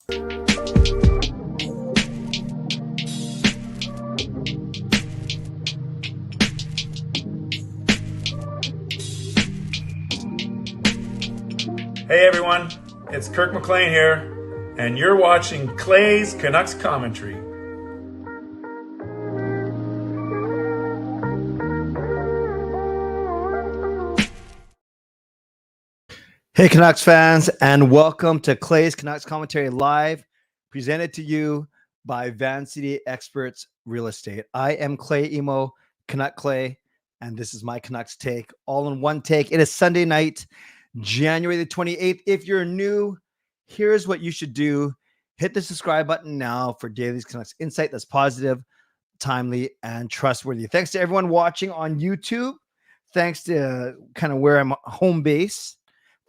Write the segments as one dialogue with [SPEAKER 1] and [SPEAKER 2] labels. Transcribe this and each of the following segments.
[SPEAKER 1] Hey everyone, it's Kirk McLean here, and you're watching Clay's Canucks Commentary.
[SPEAKER 2] Hey Canucks fans, and welcome to Clay's Canucks Commentary Live, presented to you by Van City Experts Real Estate. I am Clay Emo, Canuck Clay, and this is my Canucks take, all in one take. It is Sunday night, January the 28th. If you're new, here's what you should do. Hit the subscribe button now for daily Canucks insight that's positive, timely, and trustworthy. Thanks to everyone watching on YouTube. Thanks to kind of where I'm home base.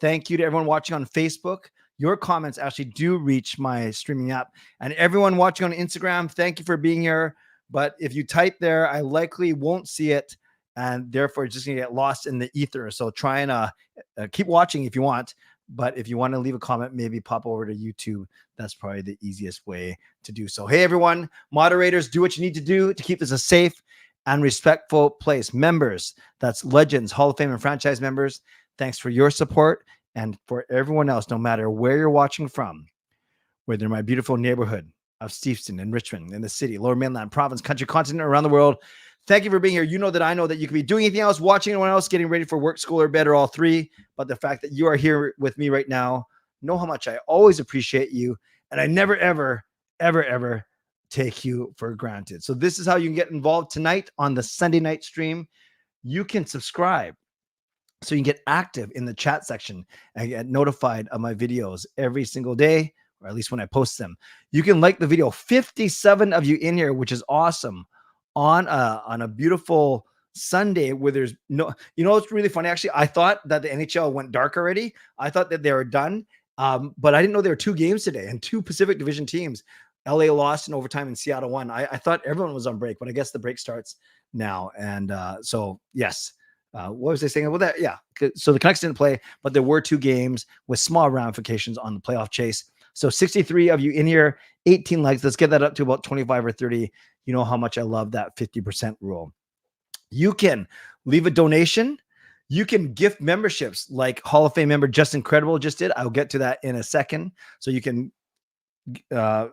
[SPEAKER 2] Thank you to everyone watching on Facebook. Your comments actually do reach my streaming app. And everyone watching on Instagram, thank you for being here. But if you type there, I likely won't see it, and therefore it's just going to get lost in the ether. So try and keep watching if you want. But if you want to leave a comment, maybe pop over to YouTube. That's probably the easiest way to do so. Hey, everyone, moderators, do what you need to do to keep this a safe and respectful place. Members, that's Legends, Hall of Fame, and franchise members, thanks for your support. And for everyone else, no matter where you're watching from, whether in my beautiful neighborhood of Steveston and Richmond, in the city, Lower Mainland, province, country, continent, around the world, thank you for being here. You know that I know that you could be doing anything else, watching anyone else, getting ready for work, school, or bed, or all three. But the fact that you are here with me right now, know how much I always appreciate you. And I never, ever, ever, ever take you for granted. So this is how you can get involved tonight on the Sunday night stream. You can subscribe so you can get active in the chat section and get notified of my videos every single day, or at least when I post them. You can like the video. 57 of you in here, which is awesome, on a beautiful Sunday where there's no, it's really funny. Actually, I thought that the NHL went dark already. I thought that they were done. But I didn't know there were two games today and two Pacific Division teams. LA lost in overtime and Seattle won. I thought everyone was on break, but I guess the break starts now. And so, yes. What was I saying? Well, that, yeah. So the Canucks didn't play, but there were two games with small ramifications on the playoff chase. So 63 of you in here, 18 likes. Let's get that up to about 25 or 30. You know how much I love that 50% rule. You can leave a donation. You can gift memberships like Hall of Fame member Just Incredible just did. I'll get to that in a second. So you can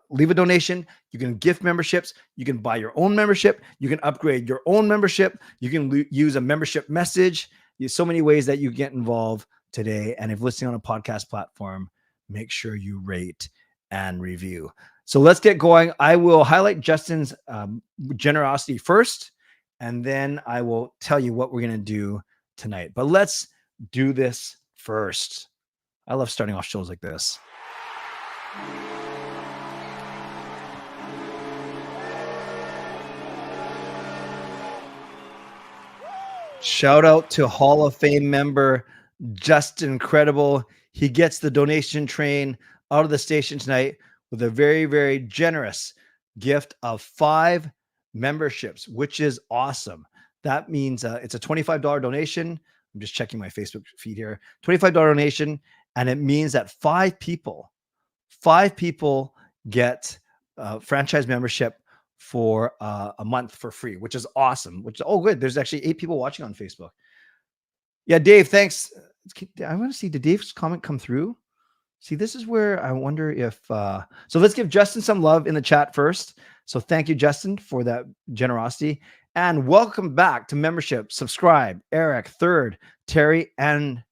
[SPEAKER 2] leave a donation. You can gift memberships. You can buy your own membership. You can upgrade your own membership. You can use a membership message. There's so many ways that you get involved today. And if listening on a podcast platform, make sure you rate and review. So let's get going. I will highlight Justin's generosity first, and then I will tell you what we're going to do tonight. But let's do this first. I love starting off shows like this. Shout out to Hall of Fame member Justin Incredible. He gets the donation train out of the station tonight with a very, very generous gift of 5 memberships, which is awesome. That means it's a $25 donation. I'm just checking my Facebook feed here. $25 donation, and it means that 5 people get franchise membership for a month for free, which is awesome. Good. There's actually 8 people watching on Facebook. Yeah, Dave, thanks. I want to see, did Dave's comment come through? See, this is where I wonder if, so let's give Justin some love in the chat first. So thank you, Justin, for that generosity. And welcome back to membership. Subscribe, Eric, Third, Terry, and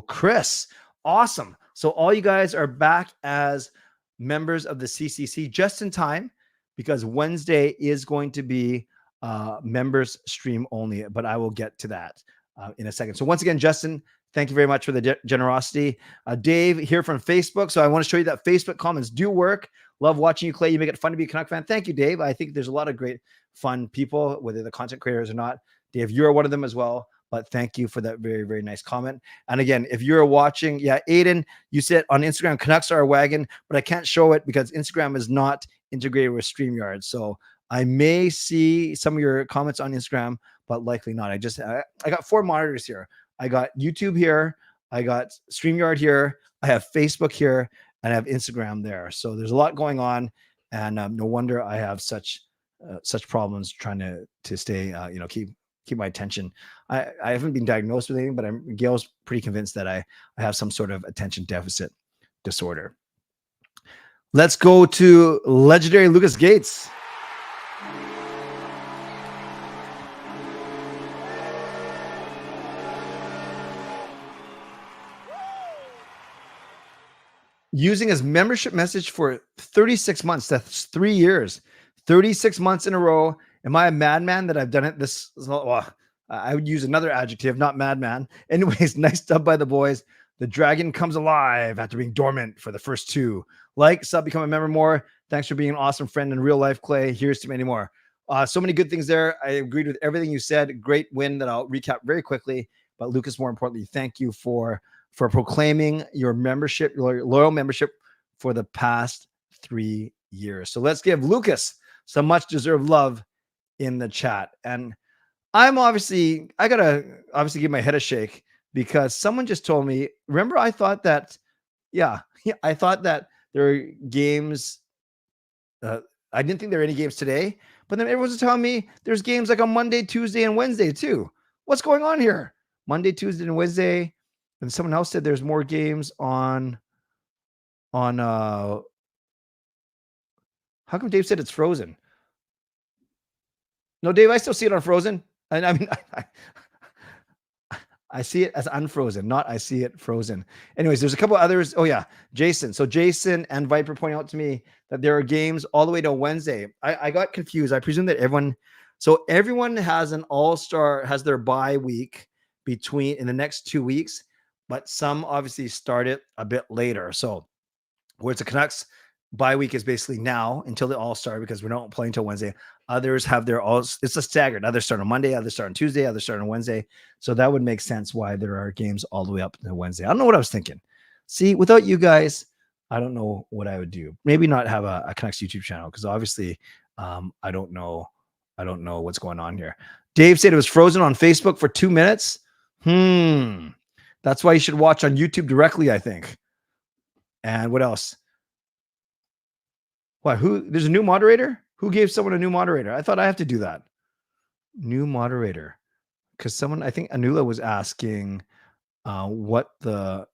[SPEAKER 2] Chris. Awesome. So all you guys are back as members of the CCC just in time, because Wednesday is going to be members stream only, but I will get to that in a second. So once again, Justin, thank you very much for the generosity. Dave here from Facebook. So I want to show you that Facebook comments do work. Love watching you, Clay. You make it fun to be a Canuck fan. Thank you, Dave. I think there's a lot of great, fun people, whether they're content creators or not. Dave, you're one of them as well. But thank you for that very, very nice comment. And again, if you're watching, yeah, Aiden, you said on Instagram, Canucks are a wagon, but I can't show it because Instagram is not integrated with StreamYard. So I may see some of your comments on Instagram, but likely not. I got 4 monitors here. I got YouTube here. I got StreamYard here. I have Facebook here. and I have Instagram there. So there's a lot going on, and no wonder I have such problems trying to stay, keep my attention. I haven't been diagnosed with anything, but Gail's pretty convinced that I have some sort of attention deficit disorder. Let's go to legendary Lucas Gates. Using his membership message for 36 months. That's 3 years, 36 months in a row. Am I a madman that I've done it? I would use another adjective, not madman. Anyways, nice dub by the boys. The dragon comes alive after being dormant for the first 2. Like, sub, become a member more. Thanks for being an awesome friend in real life, Clay. Here's to many more. So many good things there. I agreed with everything you said. Great win that I'll recap very quickly. But Lucas, more importantly, thank you for proclaiming your membership, your loyal membership for the past 3 years. So let's give Lucas some much deserved love in the chat. And I gotta obviously give my head a shake because someone just told me, remember, I thought that there are games. I didn't think there were any games today, but then everyone's telling me there's games like on Monday, Tuesday, and Wednesday too. What's going on here? Monday, Tuesday, and Wednesday. And someone else said there's more games on how come Dave said it's frozen? No, Dave, I still see it on frozen. And I mean, I see it as unfrozen, not I see it frozen. Anyways, there's a couple others. Oh yeah, Jason. So Jason and Viper point out to me that there are games all the way to Wednesday. I got confused. I presume that everyone has an all-star, has their bye week in the next 2 weeks. But some obviously start it a bit later. So whereas the Canucks bye week is basically now until they all start because we're not playing until Wednesday. Others have it's a staggered. Others start on Monday, others start on Tuesday, others start on Wednesday. So that would make sense why there are games all the way up to Wednesday. I don't know what I was thinking. See, without you guys, I don't know what I would do. Maybe not have a Canucks YouTube channel because obviously I don't know what's going on here. Dave said it was frozen on Facebook for 2 minutes. That's why you should watch on YouTube directly, I think. And what else? What? There's a new moderator? Who gave someone a new moderator? I thought I have to do that. New moderator. Because I think Anula was asking what the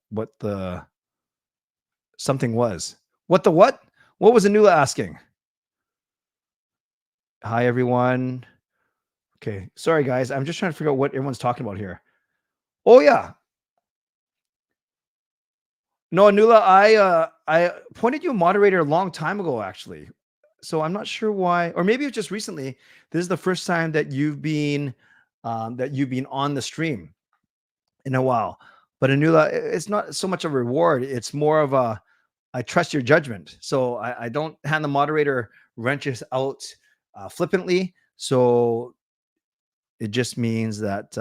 [SPEAKER 2] something was. What the what? What was Anula asking? Hi, everyone. Okay. Sorry, guys. I'm just trying to figure out what everyone's talking about here. Oh, yeah. No, Anula, I appointed you a moderator a long time ago, actually. So I'm not sure why, or maybe it's just recently. This is the first time that you've been on the stream in a while. But Anula, it's not so much a reward. It's more of I trust your judgment. So I don't hand the moderator wrenches out flippantly. So it just means that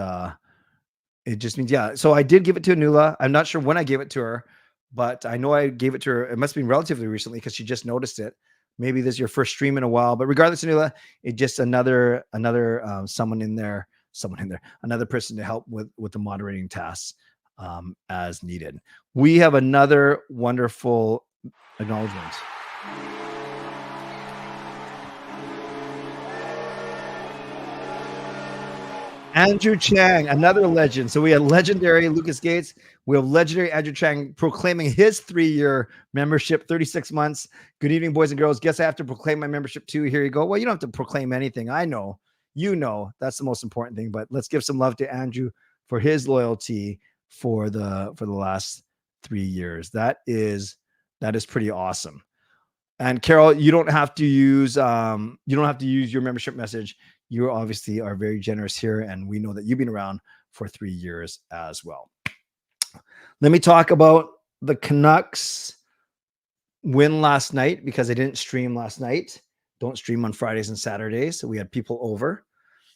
[SPEAKER 2] yeah. So I did give it to Anula. I'm not sure when I gave it to her. But I know I gave it to her. It must have been relatively recently because she just noticed it. Maybe this is your first stream in a while. But regardless, Anula, it's just another someone in there, another person to help with the moderating tasks as needed. We have another wonderful acknowledgement. Andrew Chang, another legend. So we had legendary Lucas Gates. We have legendary Andrew Chang proclaiming his 3-year membership, 36 months. Good evening, boys and girls. Guess I have to proclaim my membership too. Here you go. Well, you don't have to proclaim anything. I know. You know. That's the most important thing. But let's give some love to Andrew for his loyalty for the last 3 years. That is pretty awesome. And Carol, you don't have to use your membership message. You obviously are very generous here, and we know that you've been around for 3 years as well. Let me talk about the Canucks win last night because I didn't stream last night. Don't stream on Fridays and Saturdays. So we had people over.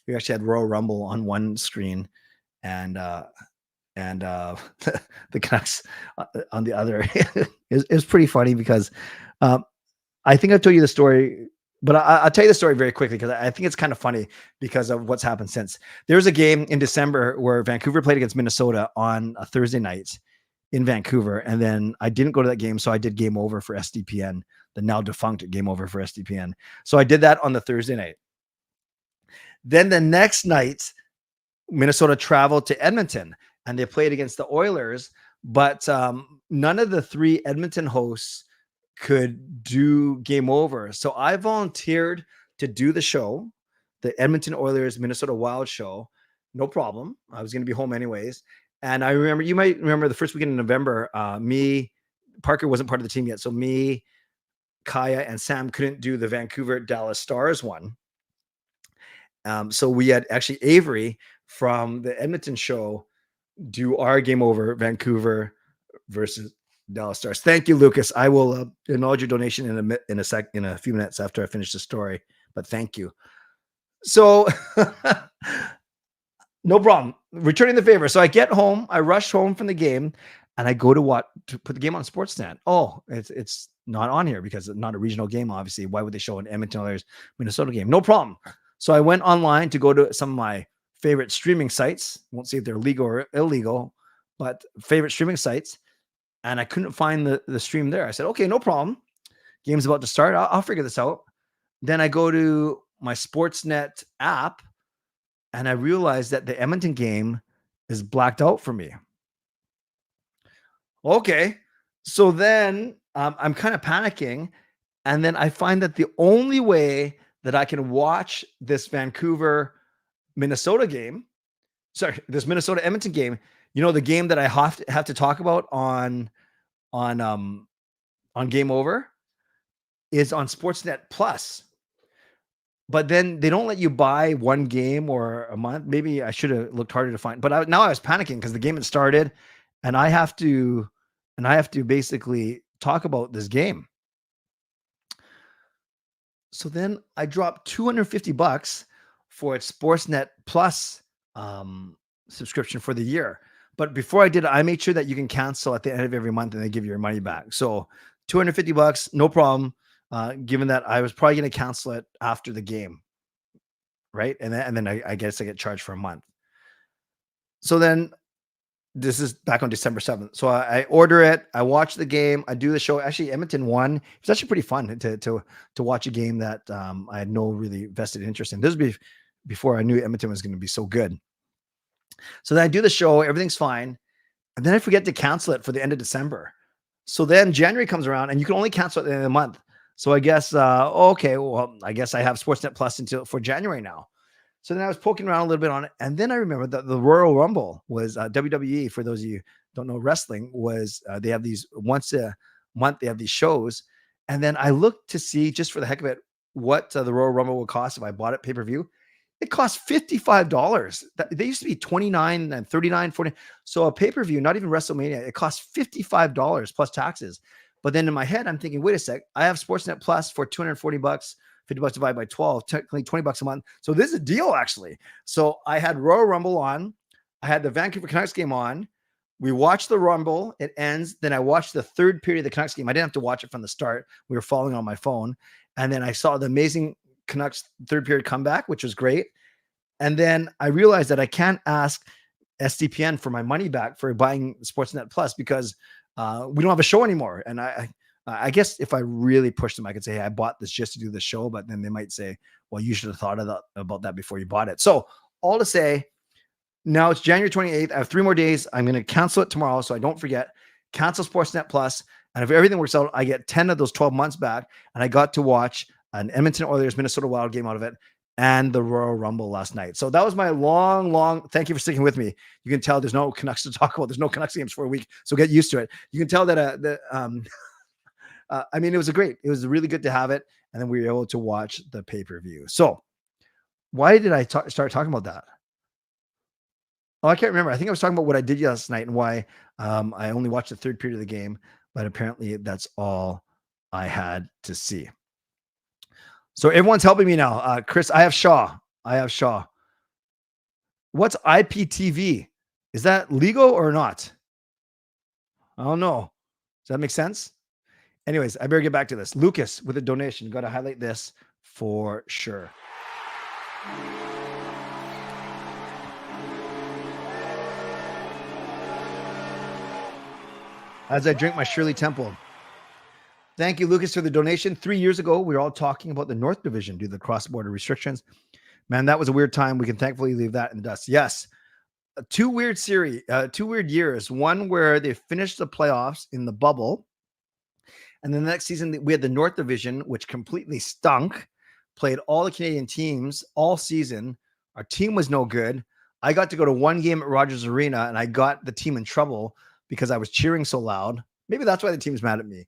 [SPEAKER 2] We actually had Royal Rumble on one screen and the Canucks on the other. It was pretty funny because I think I've told you the story, but I'll tell you the story very quickly because I think it's kind of funny because of what's happened since. There was a game in December where Vancouver played against Minnesota on a Thursday night. in Vancouver. And then I didn't go to that game. So I did Game Over for SDPN, the now defunct Game Over for SDPN. So I did that on the Thursday night. Then the next night, Minnesota traveled to Edmonton and they played against the Oilers, but none of the three Edmonton hosts could do Game Over. So I volunteered to do the show, the Edmonton Oilers Minnesota Wild show. No problem. I was going to be home anyways. And I remember, you might remember the first weekend in November, Parker wasn't part of the team yet. So me, Kaya, and Sam couldn't do the Vancouver Dallas Stars one. So we had actually Avery from the Edmonton show do our Game Over Vancouver versus Dallas Stars. Thank you, Lucas. I will acknowledge your donation in a few minutes after I finish the story. But thank you. So no problem. Returning the favor. So I get home. I rush home from the game, and I go to put the game on Sportsnet. Oh, it's not on here because it's not a regional game. Obviously, why would they show an Edmonton Oilers Minnesota game? No problem. So I went online to go to some of my favorite streaming sites. Won't see if they're legal or illegal, but favorite streaming sites. And I couldn't find the stream there. I said, okay, no problem. Game's about to start. I'll figure this out. Then I go to my Sportsnet app and I realized that the Edmonton game is blacked out for me. Okay. So then I'm kind of panicking. And then I find that the only way that I can watch this Vancouver Minnesota game, this Minnesota Edmonton game, the game that I have to talk about on Game Over, is on Sportsnet Plus. But then they don't let you buy one game or a month. Maybe I should have looked harder to find. But now I was panicking because the game had started, and I have to basically talk about this game. So then I dropped $250 for its Sportsnet Plus subscription for the year. But before I did it, I made sure that you can cancel at the end of every month and they give you your money back. So $250, no problem. Given that I was probably going to cancel it after the game, right? And then I guess I get charged for a month. So then this is back on December 7th. So I order it. I watch the game. I do the show. Actually, Edmonton won. It was actually pretty fun to watch a game that I had no really vested interest in. This was before I knew Edmonton was going to be so good. So then I do the show. Everything's fine. And then I forget to cancel it for the end of December. So then January comes around and you can only cancel it at the end of the month. So I guess, okay, well, I guess I have Sportsnet Plus for January now. So then I was poking around a little bit on it. And then I remember that the Royal Rumble was WWE. For those of you who don't know wrestling, was they have these once a month, they have these shows. And then I looked to see, just for the heck of it, what the Royal Rumble would cost if I bought it pay-per-view. It cost $55. They used to be $29 and $39, $40. So a pay-per-view, not even WrestleMania, it costs $55 plus taxes. But then in my head, I'm thinking, wait a sec, I have Sportsnet Plus for $240, $50 divided by 12, technically $20 a month. So this is a deal, actually. So I had Royal Rumble on. I had the Vancouver Canucks game on. We watched the Rumble. It ends. Then I watched the third period of the Canucks game. I didn't have to watch it from the start. We were following on my phone. And then I saw the amazing Canucks third period comeback, which was great. And then I realized that I can't ask SDPN for my money back for buying Sportsnet Plus because we don't have a show anymore. And I guess if I really pushed them, I could say, hey, I bought this just to do the show, but then they might say, well, you should have thought about that before you bought it. So all to say, now it's January 28th. I have 3 more days. I'm going to cancel it tomorrow. So I don't forget, cancel Sportsnet Plus. And if everything works out, I get 10 of those 12 months back. And I got to watch an Edmonton Oilers Minnesota Wild game out of it and the Royal Rumble last night. So that was my long, thank you for sticking with me. You can tell there's no Canucks to talk about. There's no Canucks games for a week. So get used to it. You can tell that, I mean, it was really good to have it. And then we were able to watch the pay-per-view. So why did I start talking about that? Oh, I can't remember. I think I was talking about what I did last night and why I only watched the third period of the game, but apparently that's all I had to see. So everyone's helping me now. Chris, I have Shaw. What's IPTV? Is that legal or not? I don't know. Does that make sense? Anyways, I better get back to this. Lucas with a donation. Got to highlight this for sure. as I drink my Shirley Temple. Thank you, Lucas, for the donation. 3 years ago, we were all talking about the North Division due to the cross-border restrictions. Man, that was a weird time. We can thankfully leave that in the dust. Yes, two weird years. One where they finished the playoffs in the bubble, and then the next season we had the North Division, which completely stunk. Played all the Canadian teams all season. Our team was no good. I got to go to one game at Rogers Arena, and I got the team in trouble because I was cheering so loud. Maybe that's why the team's mad at me.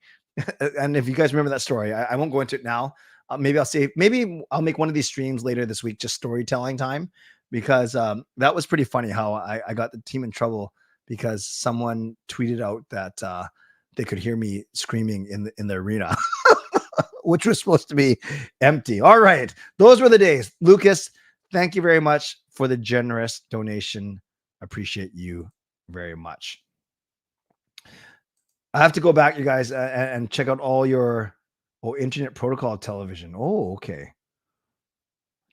[SPEAKER 2] And if you guys remember that story, I won't go into it now. Maybe I'll make one of these streams later this week, just storytelling time, because that was pretty funny how I got the team in trouble because someone tweeted out that they could hear me screaming in the arena, which was supposed to be empty. All right. Those were the days. Lucas, thank you very much for the generous donation. Appreciate you very much. I have to go back, you guys, and check out all your internet protocol television. Oh, okay.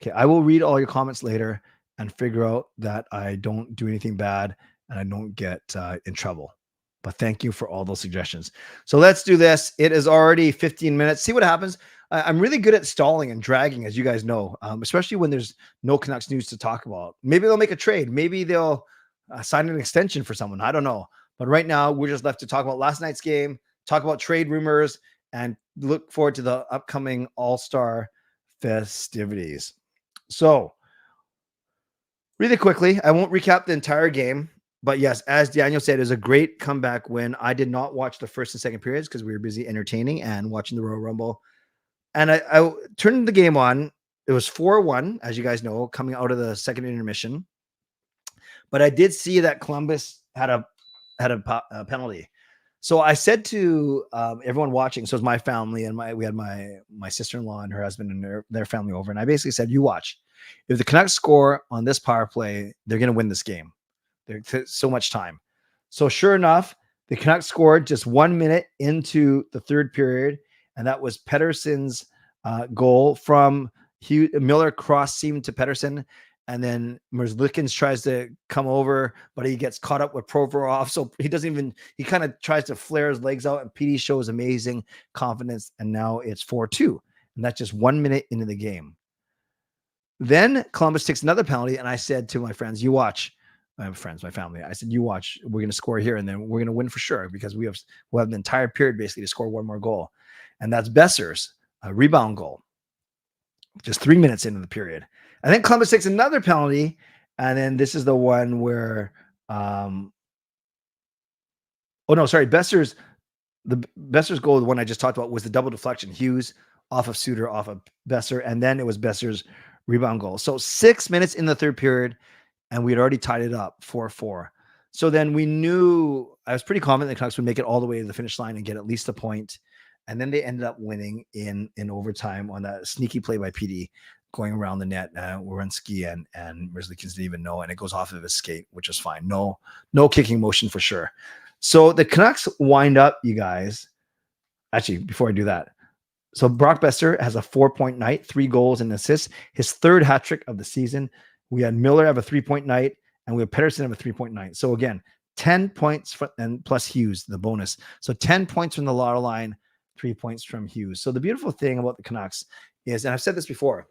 [SPEAKER 2] Okay, I will read all your comments later and figure out that I don't do anything bad and I don't get in trouble. But thank you for all those suggestions. So let's do this. It is already 15 minutes. See what happens. I'm really good at stalling and dragging, as you guys know, especially when there's no Canucks news to talk about. Maybe they'll make a trade. Maybe they'll sign an extension for someone. I don't know. But right now, we're just left to talk about last night's game, talk about trade rumors, and look forward to the upcoming All-Star festivities. So, really quickly, I won't recap the entire game. But yes, as Daniel said, it was a great comeback win. I did not watch the first and second periods because we were busy entertaining and watching the Royal Rumble. And I turned the game on. It was 4-1, as you guys know, coming out of the second intermission. But I did see that Columbus had a penalty. So I said to everyone watching, so it was my family and we had my sister-in-law and her husband and their family over. And I basically said, you watch. If the Canucks score on this power play, they're going to win this game. There's so much time. So sure enough, the Canucks scored just 1 minute into the third period. And that was Pettersson's goal from Miller cross seam to Pettersson. And then Merzlikins tries to come over, but he gets caught up with Provorov. So he kind of tries to flare his legs out, and PD shows amazing confidence. And now it's 4-2. And that's just 1 minute into the game. Then Columbus takes another penalty. And I said to my friends, you watch. My friends, my family. I said, you watch. We're going to score here, and then we're going to win for sure because we'll have an entire period basically to score one more goal. And that's Besser's rebound goal. Just 3 minutes into the period. And then Columbus takes another penalty. And then this is the one where, Besser's goal, the one I just talked about, was the double deflection. Hughes off of Suter, off of Besser. And then it was Besser's rebound goal. So 6 minutes in the third period, and we had already tied it up 4-4. So then we knew, I was pretty confident the Canucks would make it all the way to the finish line and get at least a point. And then they ended up winning in overtime on that sneaky play by PD going around the net. Werenski and Merzlikins didn't even know, and it goes off of his skate, which is fine. No kicking motion for sure. So the Canucks wind up, you guys. Actually, before I do that, so Brock Besser has a 4-point night, 3 goals and assists, his third hat trick of the season. We had Miller have a 3-point night, and we have Pettersson have a 3-point night. So again, 10 points and plus Hughes, the bonus. So 10 points from the Lotto line, 3 points from Hughes. So the beautiful thing about the Canucks is, and I've said this before,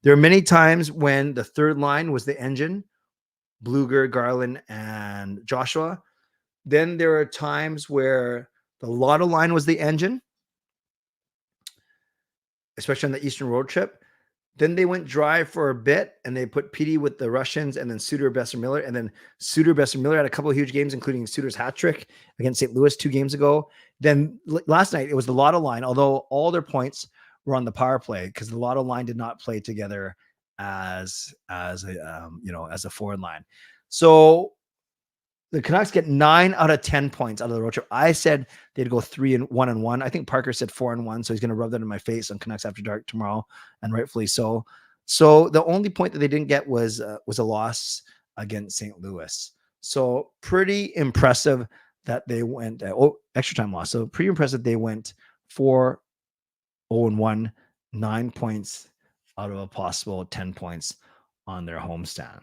[SPEAKER 2] there are many times when the third line was the engine, Bluger, Garland, and Joshua. Then there are times where the Lotto line was the engine, especially on the Eastern road trip. Then they went dry for a bit, and they put PD with the Russians, and then Suter, Besser, Miller. And then Suter, Besser, Miller had a couple of huge games, including Suter's hat trick against St. Louis 2 games ago. Then last night, it was the Lotto line, although all their points were on the power play because the Lotto line did not play together as a forward line. So the Canucks get 9 out of 10 points out of the road trip. I said they'd go 3-1-1. I think Parker said 4-1, so he's going to rub that in my face on Canucks After Dark tomorrow, and rightfully so. So the only point that they didn't get was a loss against St. Louis. So pretty impressive that they went extra time loss. So pretty impressive they went 4-0-1, 9 points out of a possible 10 points on their homestand.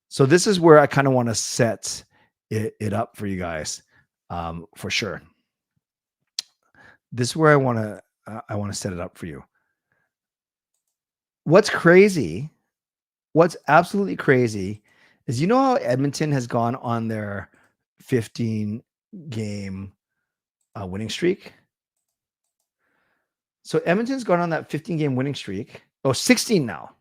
[SPEAKER 2] So this is where I kind of want to set it up for you guys, for sure. this is where I want to set it up for you. What's crazy, what's absolutely crazy is, you know how Edmonton has gone on their 15 game winning streak? So Edmonton's gone on that 15 game winning streak. Oh, 16 now.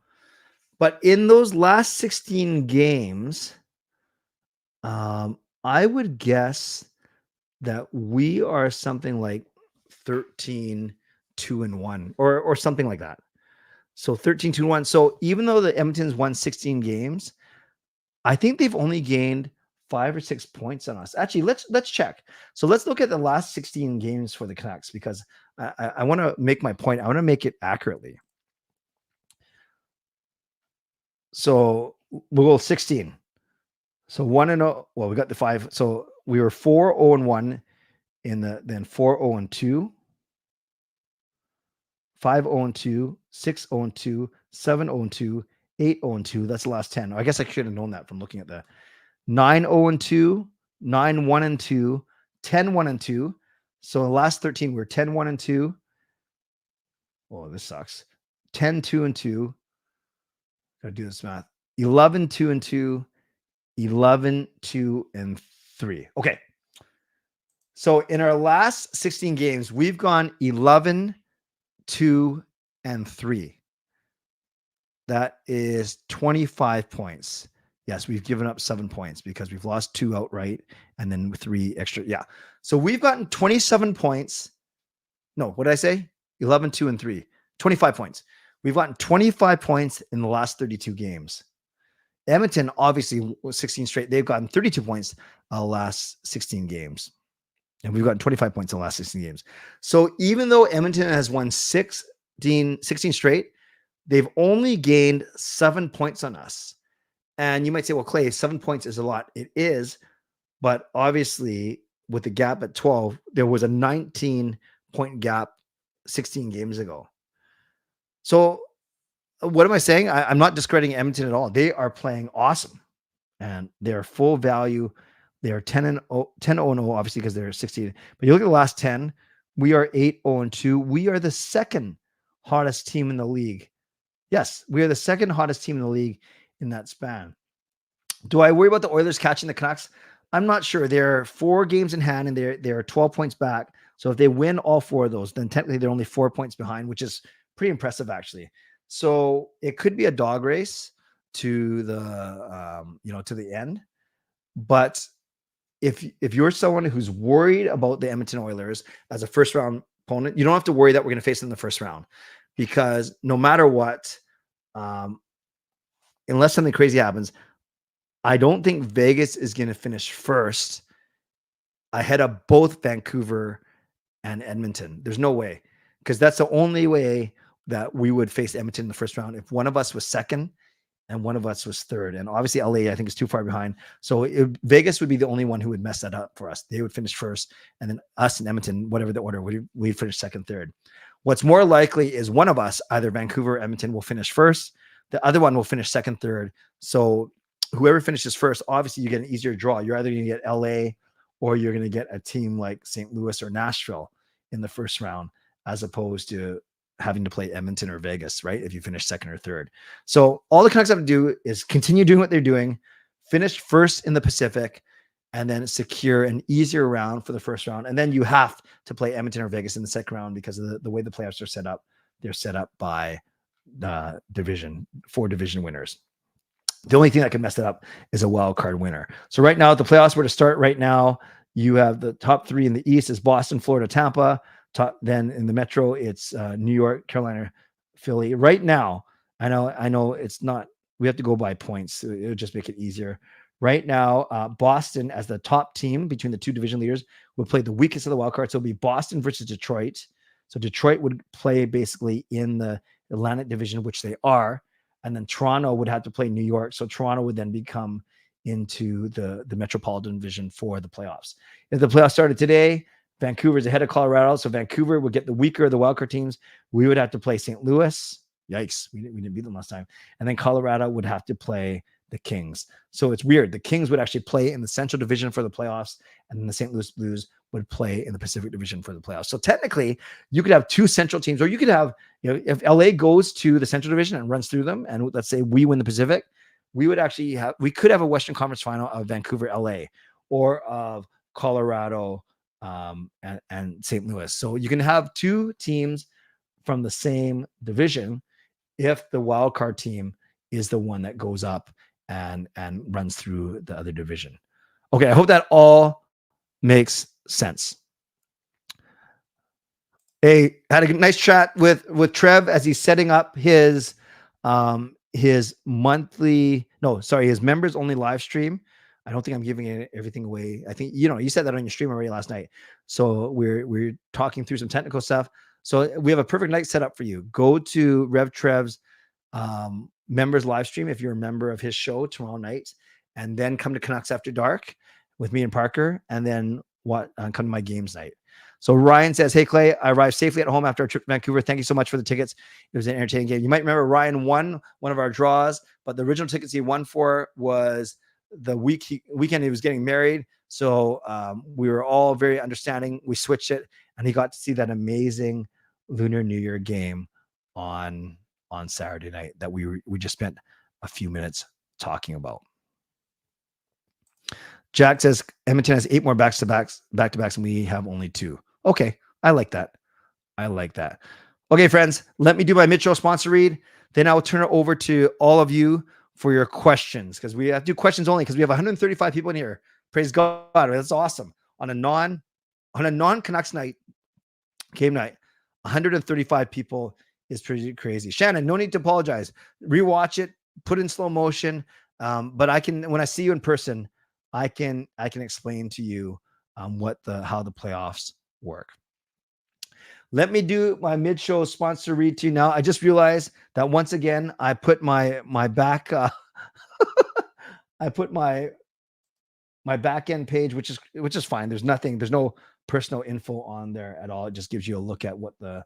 [SPEAKER 2] But in those last 16 games, I would guess that we are something like 13-2-1 or something like that. So 13-2-1. So even though the Edmonton's won 16 games, I think they've only gained 5 or 6 points on us. Actually, let's check. So let's look at the last 16 games for the Canucks, because I want to make my point. I want to make it accurately. So we'll go 16. So 1-0. Well, we got the 5. So we were 4-0-1 in then 4-0-2, 5-0-2, 6-0-2, 7-0-2, 8-0-2. That's the last 10. I guess I should have known that from looking at the 9-0-2, 9-1-2, 10-1-2. So in the last 13, we're 10-1-2. Oh, this sucks. 10-2-2. Gotta do this math. 11-2-2, 11-2-3. Okay. So in our last 16 games, we've gone 11-2-3. That is 25 points. Yes, we've given up 7 points because we've lost 2 outright and then 3 extra. Yeah. So we've gotten 27 points. No, what did I say? 11-2-3. 25 points. We've gotten 25 points in the last 32 games. Edmonton, obviously, was 16 straight. They've gotten 32 points the last 16 games. And we've gotten 25 points in the last 16 games. So even though Edmonton has won 16 straight, they've only gained 7 points on us. And you might say, well, Clay, 7 points is a lot. It is. But obviously, with the gap at 12, there was a 19-point gap 16 games ago. So what am I saying? I'm not discrediting Edmonton at all. They are playing awesome. And they're full value. They are 10-0, obviously, because they're 16. But you look at the last 10, we are 8-0-2. We are the second hottest team in the league. Yes, we are the second hottest team in the league in that span. Do I worry about the Oilers catching the Canucks? I'm not sure. They're 4 games in hand, and they're 12 points back. So if they win all 4 of those, then technically they're only 4 points behind, which is pretty impressive, actually. So it could be a dog race to the to the end. But if you're someone who's worried about the Edmonton Oilers as a first round opponent, you don't have to worry that we're going to face them in the first round, because no matter what, unless something crazy happens, I don't think Vegas is going to finish first ahead of both Vancouver and Edmonton. There's no way, because that's the only way that we would face Edmonton in the first round if one of us was second and one of us was third. And obviously LA, I think, is too far behind. So Vegas would be the only one who would mess that up for us. They would finish first, and then us and Edmonton, whatever the order, we'd finish second, third. What's more likely is one of us, either Vancouver or Edmonton, will finish first. The other one will finish second, third. So whoever finishes first, obviously you get an easier draw. You're either going to get LA or you're going to get a team like St. Louis or Nashville in the first round, as opposed to having to play Edmonton or Vegas, right? If you finish second or third. So all the Canucks have to do is continue doing what they're doing, finish first in the Pacific, and then secure an easier round for the first round. And then you have to play Edmonton or Vegas in the second round, because of the way the playoffs are set up. They're set up by division, 4 division winners. The only thing that can mess that up is a wild card winner. So right now, if the playoffs were to start right now, you have the top 3 in the East is Boston, Florida, Tampa. Then in the Metro, it's New York, Carolina, Philly. Right now, I know it's not, we have to go by points. It would just make it easier. Right now, Boston, as the top team between the 2 division leaders, would play the weakest of the wild cards. So it'll be Boston versus Detroit. So Detroit would play basically in the Atlantic division, which they are. And then Toronto would have to play New York. So Toronto would then become into the Metropolitan Division for the playoffs. If the playoffs started today, Vancouver's ahead of Colorado. So Vancouver would get the weaker of the wildcard teams. We would have to play St. Louis. Yikes. We didn't beat them last time. And then Colorado would have to play the Kings. So it's weird. The Kings would actually play in the Central Division for the playoffs, and then the St. Louis Blues would play in the Pacific Division for the playoffs. So technically, you could have two Central teams, or you could have, if LA goes to the Central Division and runs through them, and let's say we win the Pacific, we could have a Western Conference final of Vancouver, LA, or of Colorado and St. Louis. So you can have two teams from the same division if the wild card team is the one that goes up and runs through the other division. Okay, I hope that all makes sense. Hey, had a nice chat with Trev as he's setting up his members only live stream. I don't think I'm giving everything away. I think you said that on your stream already last night. So we're talking through some technical stuff. So we have a perfect night set up for you. Go to Rev Trev's members live stream if you're a member of his show tomorrow night, and then come to Canucks After Dark with me and Parker, and then come to my games night. So Ryan says, "Hey Clay, I arrived safely at home after our trip to Vancouver. Thank you so much for the tickets. It was an entertaining game." You might remember Ryan won one of our draws, but the original tickets he won for was the weekend he was getting married. So we were all very understanding. We switched it, and he got to see that amazing Lunar New Year game on Saturday night that we just spent a few minutes talking about. Jack says Edmonton has 8 more back-to-backs, and we have only 2. Okay, I like that. Okay, friends, let me do my mid-show sponsor read. Then I will turn it over to all of you for your questions, because we have to do questions only because we have 135 people in here. Praise God, that's awesome. On a non-Canucks night, game night, 135 people is pretty crazy. Shannon, no need to apologize. Rewatch it, put in slow motion. But when I see you in person, I can explain to you how the playoffs work. Let me do my mid-show sponsor read to you now. I just realized that once again I put my back I put my back end page, which is fine. There's no personal info on there at all. It just gives you a look at what the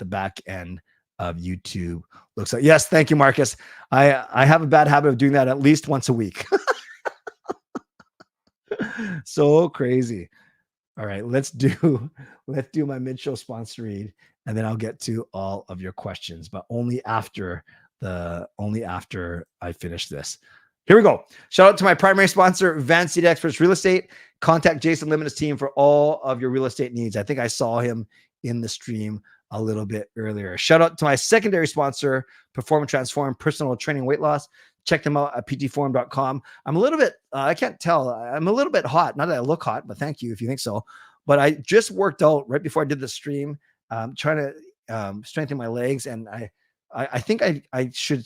[SPEAKER 2] back end of YouTube looks like. Yes, thank you, Marcus. I have a bad habit of doing that at least once a week. So crazy. All right, let's do my mid-show sponsor read, and then I'll get to all of your questions, but only after I finish this. Here we go. Shout out to my primary sponsor, Van City Experts Real Estate. Contact Jason Lim and his team for all of your real estate needs. I think I saw him in the stream a little bit earlier. Shout out to my secondary sponsor, Perform and Transform Personal Training Weight Loss. Check them out at ptforum.com. I'm a little bit, I can't tell. I'm a little bit hot. Not that I look hot, but thank you if you think so. But I just worked out right before I did the stream, trying to strengthen my legs. And I think I should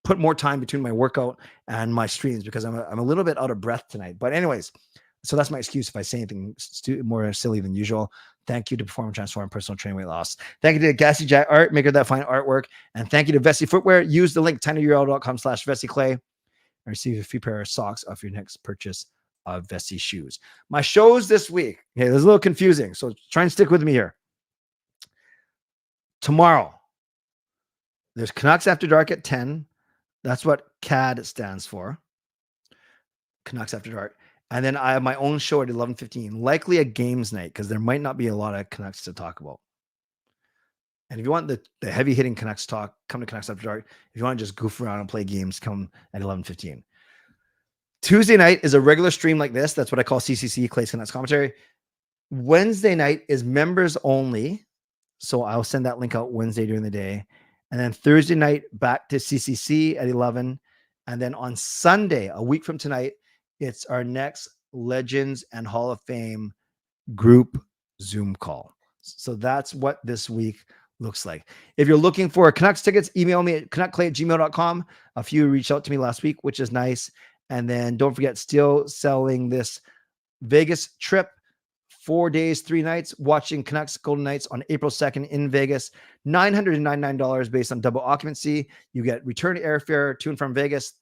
[SPEAKER 2] put more time between my workout and my streams because I'm a little bit out of breath tonight. But anyways, so that's my excuse if I say anything more silly than usual. Thank you to Perform and Transform Personal Training Weight Loss. Thank you to Gassy Jack Art, maker of that fine artwork. And thank you to Vessi Footwear. Use the link tinyurl.com/VessiClay and receive a free pair of socks off your next purchase of Vessi shoes. My shows this week. Okay, this is a little confusing, so try and stick with me here. Tomorrow, there's Canucks After Dark at 10. That's what CAD stands for. Canucks After Dark. And then I have my own show at 11:15, likely a games night because there might not be a lot of Canucks to talk about. And if you want the heavy hitting Canucks talk, come to Canucks After Dark. If you want to just goof around and play games, come at 11:15. Tuesday night is a regular stream like this. That's what I call CCC, Clay's Canucks Commentary. Wednesday night is members only. So I'll send that link out Wednesday during the day. And then Thursday night, back to CCC at 11. And then on Sunday, a week from tonight, it's our next Legends and Hall of Fame group Zoom call. So that's what this week looks like. If you're looking for Canucks tickets, email me at canuckclay@gmail.com. A few reached out to me last week, which is nice. And then don't forget, still selling this Vegas trip, 4 days, 3 nights, watching Canucks Golden Knights on April 2nd in Vegas. $999 based on double occupancy. You get return airfare to and from Vegas,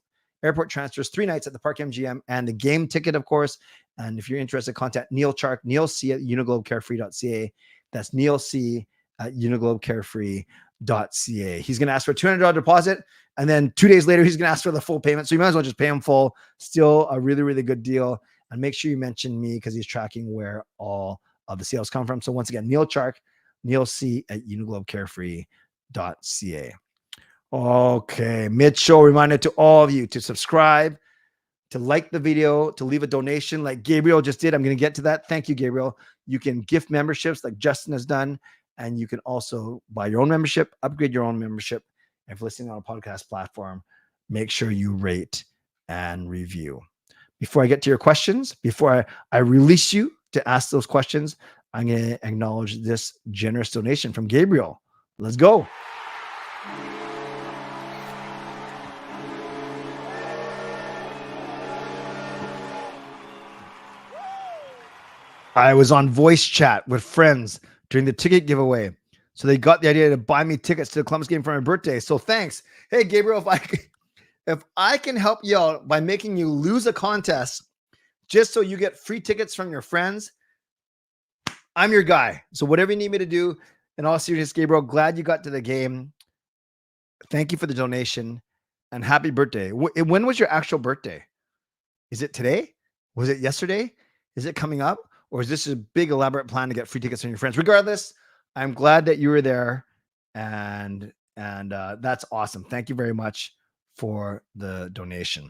[SPEAKER 2] airport transfers, 3 nights at the Park MGM, and the game ticket, of course. And if you're interested, contact Neal Chark, Neal C at uniglobecarefree.ca. That's Neal C at uniglobecarefree.ca. He's going to ask for a $200 deposit, and then 2 days later, he's going to ask for the full payment. So you might as well just pay him full. Still a really, really good deal. And make sure you mention me because he's tracking where all of the sales come from. So once again, Neal Chark, Neal C at uniglobecarefree.ca. Okay, mid-show reminder to all of you to subscribe, to like the video, to leave a donation like Gabriel just did. I'm going to get to that. Thank you, Gabriel. You can gift memberships like Justin has done, and you can also buy your own membership, upgrade your own membership. And if listening on a podcast platform, make sure you rate and review. Before I get to your questions, before I release you to ask those questions, I'm going to acknowledge this generous donation from Gabriel. Let's go. I was on voice chat with friends during the ticket giveaway. So they got the idea to buy me tickets to the Columbus game for my birthday. So thanks. Hey, Gabriel, if I can help you out by making you lose a contest just so you get free tickets from your friends, I'm your guy. So whatever you need me to do, in all seriousness, Gabriel, glad you got to the game. Thank you for the donation and happy birthday. When was your actual birthday? Is it today? Was it yesterday? Is it coming up? Or is this a big elaborate plan to get free tickets from your friends? Regardless, I'm glad that you were there, and that's awesome. Thank you very much for the donation.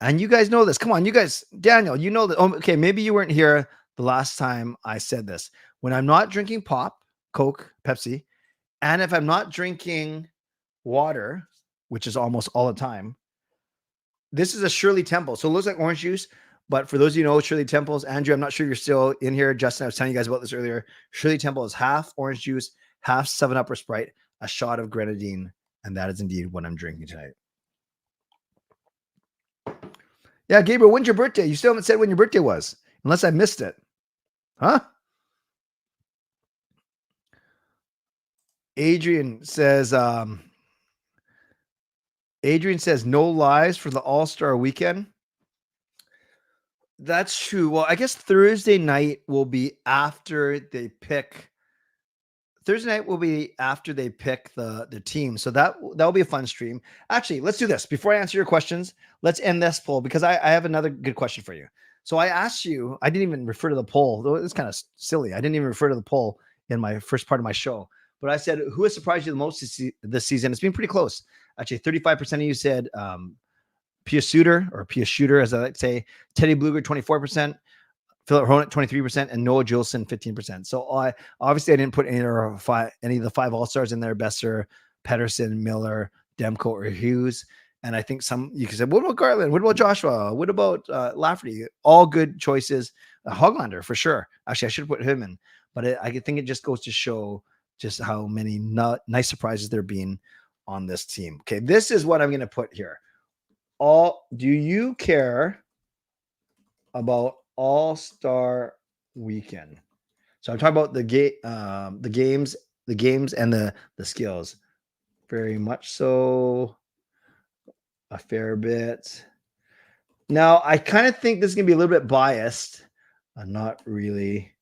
[SPEAKER 2] And you guys know this. Come on, you guys, Daniel, you know that. Oh, okay, maybe you weren't here the last time I said this. When I'm not drinking pop, Coke, Pepsi, and if I'm not drinking water, which is almost all the time, this is a Shirley Temple. So it looks like orange juice. But for those of you who know Shirley Temples, Andrew, I'm not sure you're still in here. Justin, I was telling you guys about this earlier. Shirley Temple is half orange juice, half 7-Up or Sprite, a shot of grenadine, and that is indeed what I'm drinking tonight. Yeah, Gabriel, when's your birthday? You still haven't said when your birthday was, unless I missed it. Huh? Adrian says no lives for the All-Star weekend. That's true. Well, I guess Thursday night will be after they pick. Thursday night will be after they pick the team. So that'll be a fun stream. Actually, let's do this. Before I answer your questions, let's end this poll because I have another good question for you. So I asked you, I didn't even refer to the poll, though it's kind of silly. I didn't even refer to the poll in my first part of my show. But I said, who has surprised you the most this season? It's been pretty close. Actually, 35% of you said Pia Shooter, as I like to say, Teddy Bluger, 24%, Philip Hronek, 23%, and Noah Juleson, 15%. So obviously I didn't put any of the 5 All-Stars in there, Besser, Pedersen, Miller, Demko, or Hughes. And I think you can say, what about Garland? What about Joshua? What about Lafferty? All good choices. Hoglander, for sure. Actually, I should put him in. But I think it just goes to show just how many nice surprises there have been on this team. Okay, this is what I'm going to put here. Do you care about All-Star Weekend? So I'm talking about the games and the skills. Very much so. A fair bit. Now, I kind of think this is going to be a little bit biased. Not really.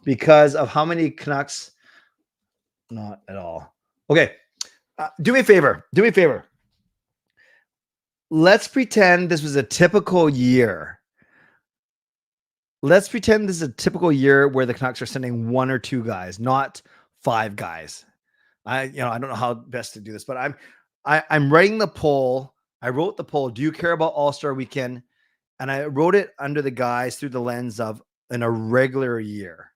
[SPEAKER 2] Because of how many Canucks. Not at all. Okay. Do me a favor. Let's pretend this was a typical year. Let's pretend this is a typical year where the Canucks are sending 1 or 2 guys, not 5 guys. I don't know how best to do this, but I'm writing the poll. I wrote the poll. Do you care about All-Star Weekend? And I wrote it under the guys through the lens of in a regular year.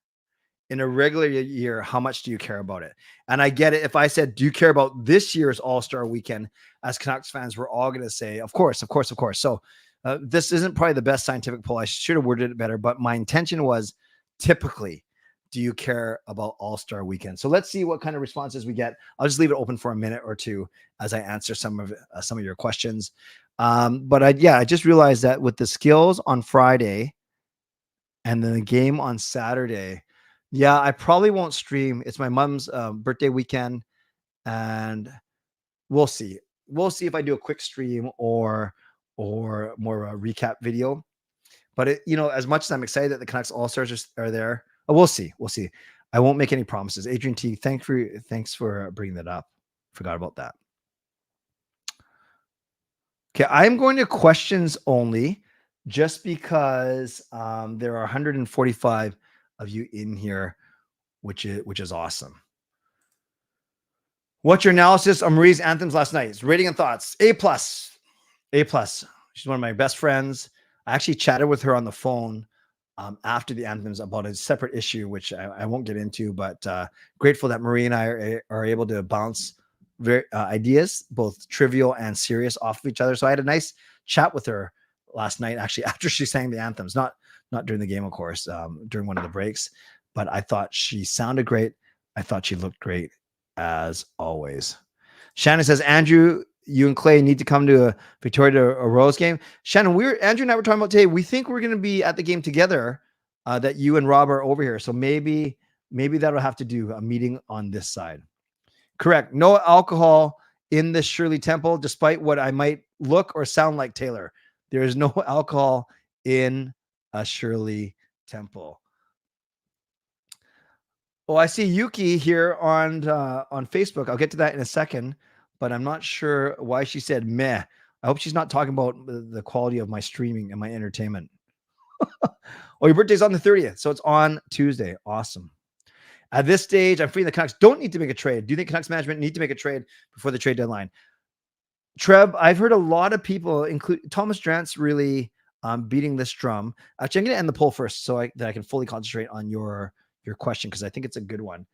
[SPEAKER 2] In a regular year, how much do you care about it? And I get it. If I said, do you care about this year's All-Star Weekend? As Canucks fans, we're all going to say, of course. So this isn't probably the best scientific poll. I should have worded it better, but my intention was typically, do you care about All-Star Weekend? So let's see what kind of responses we get. I'll just leave it open for a minute or two as I answer some of your questions. But I just realized that with the skills on Friday and then the game on Saturday, yeah, I probably won't stream. It's my mom's birthday weekend, and we'll see. We'll see if I do a quick stream or more a recap video. But as much as I'm excited that the Canucks All-Stars are there, we'll see. I won't make any promises. Adrian T, thanks for bringing that up. Forgot about that. Okay, I'm going to questions only, just because there are 145 of you in here, which is awesome. What's your analysis on Marie's anthems last night? Rating and thoughts. A+. A+. She's one of my best friends. I actually chatted with her on the phone after the anthems about a separate issue, which I won't get into, but grateful that Marie and I are able to bounce ideas, both trivial and serious, off of each other. So I had a nice chat with her last night, actually, after she sang the anthems, not during the game, of course, during one of the breaks, but I thought she sounded great. I thought she looked great as always. Shannon says, Andrew, you and Clay need to come to a Victoria Rose game. Shannon, Andrew and I were talking about today. We think we're going to be at the game together, that you and Rob are over here. So maybe that'll have to do a meeting on this side. Correct. No alcohol in the Shirley Temple, despite what I might look or sound like Taylor. There is no alcohol in a Shirley Temple. Oh, I see Yuki here on Facebook. I'll get to that in a second, but I'm not sure why she said meh. I hope she's not talking about the quality of my streaming and my entertainment. Oh, your birthday's on the 30th, so it's on Tuesday. Awesome. At this stage, I'm feeling the Canucks don't need to make a trade. Do you think Canucks management need to make a trade before the trade deadline? Trev, I've heard a lot of people, including Thomas Drance, really beating this drum. Actually, I'm going to end the poll first so that I can fully concentrate on your question, because I think it's a good one.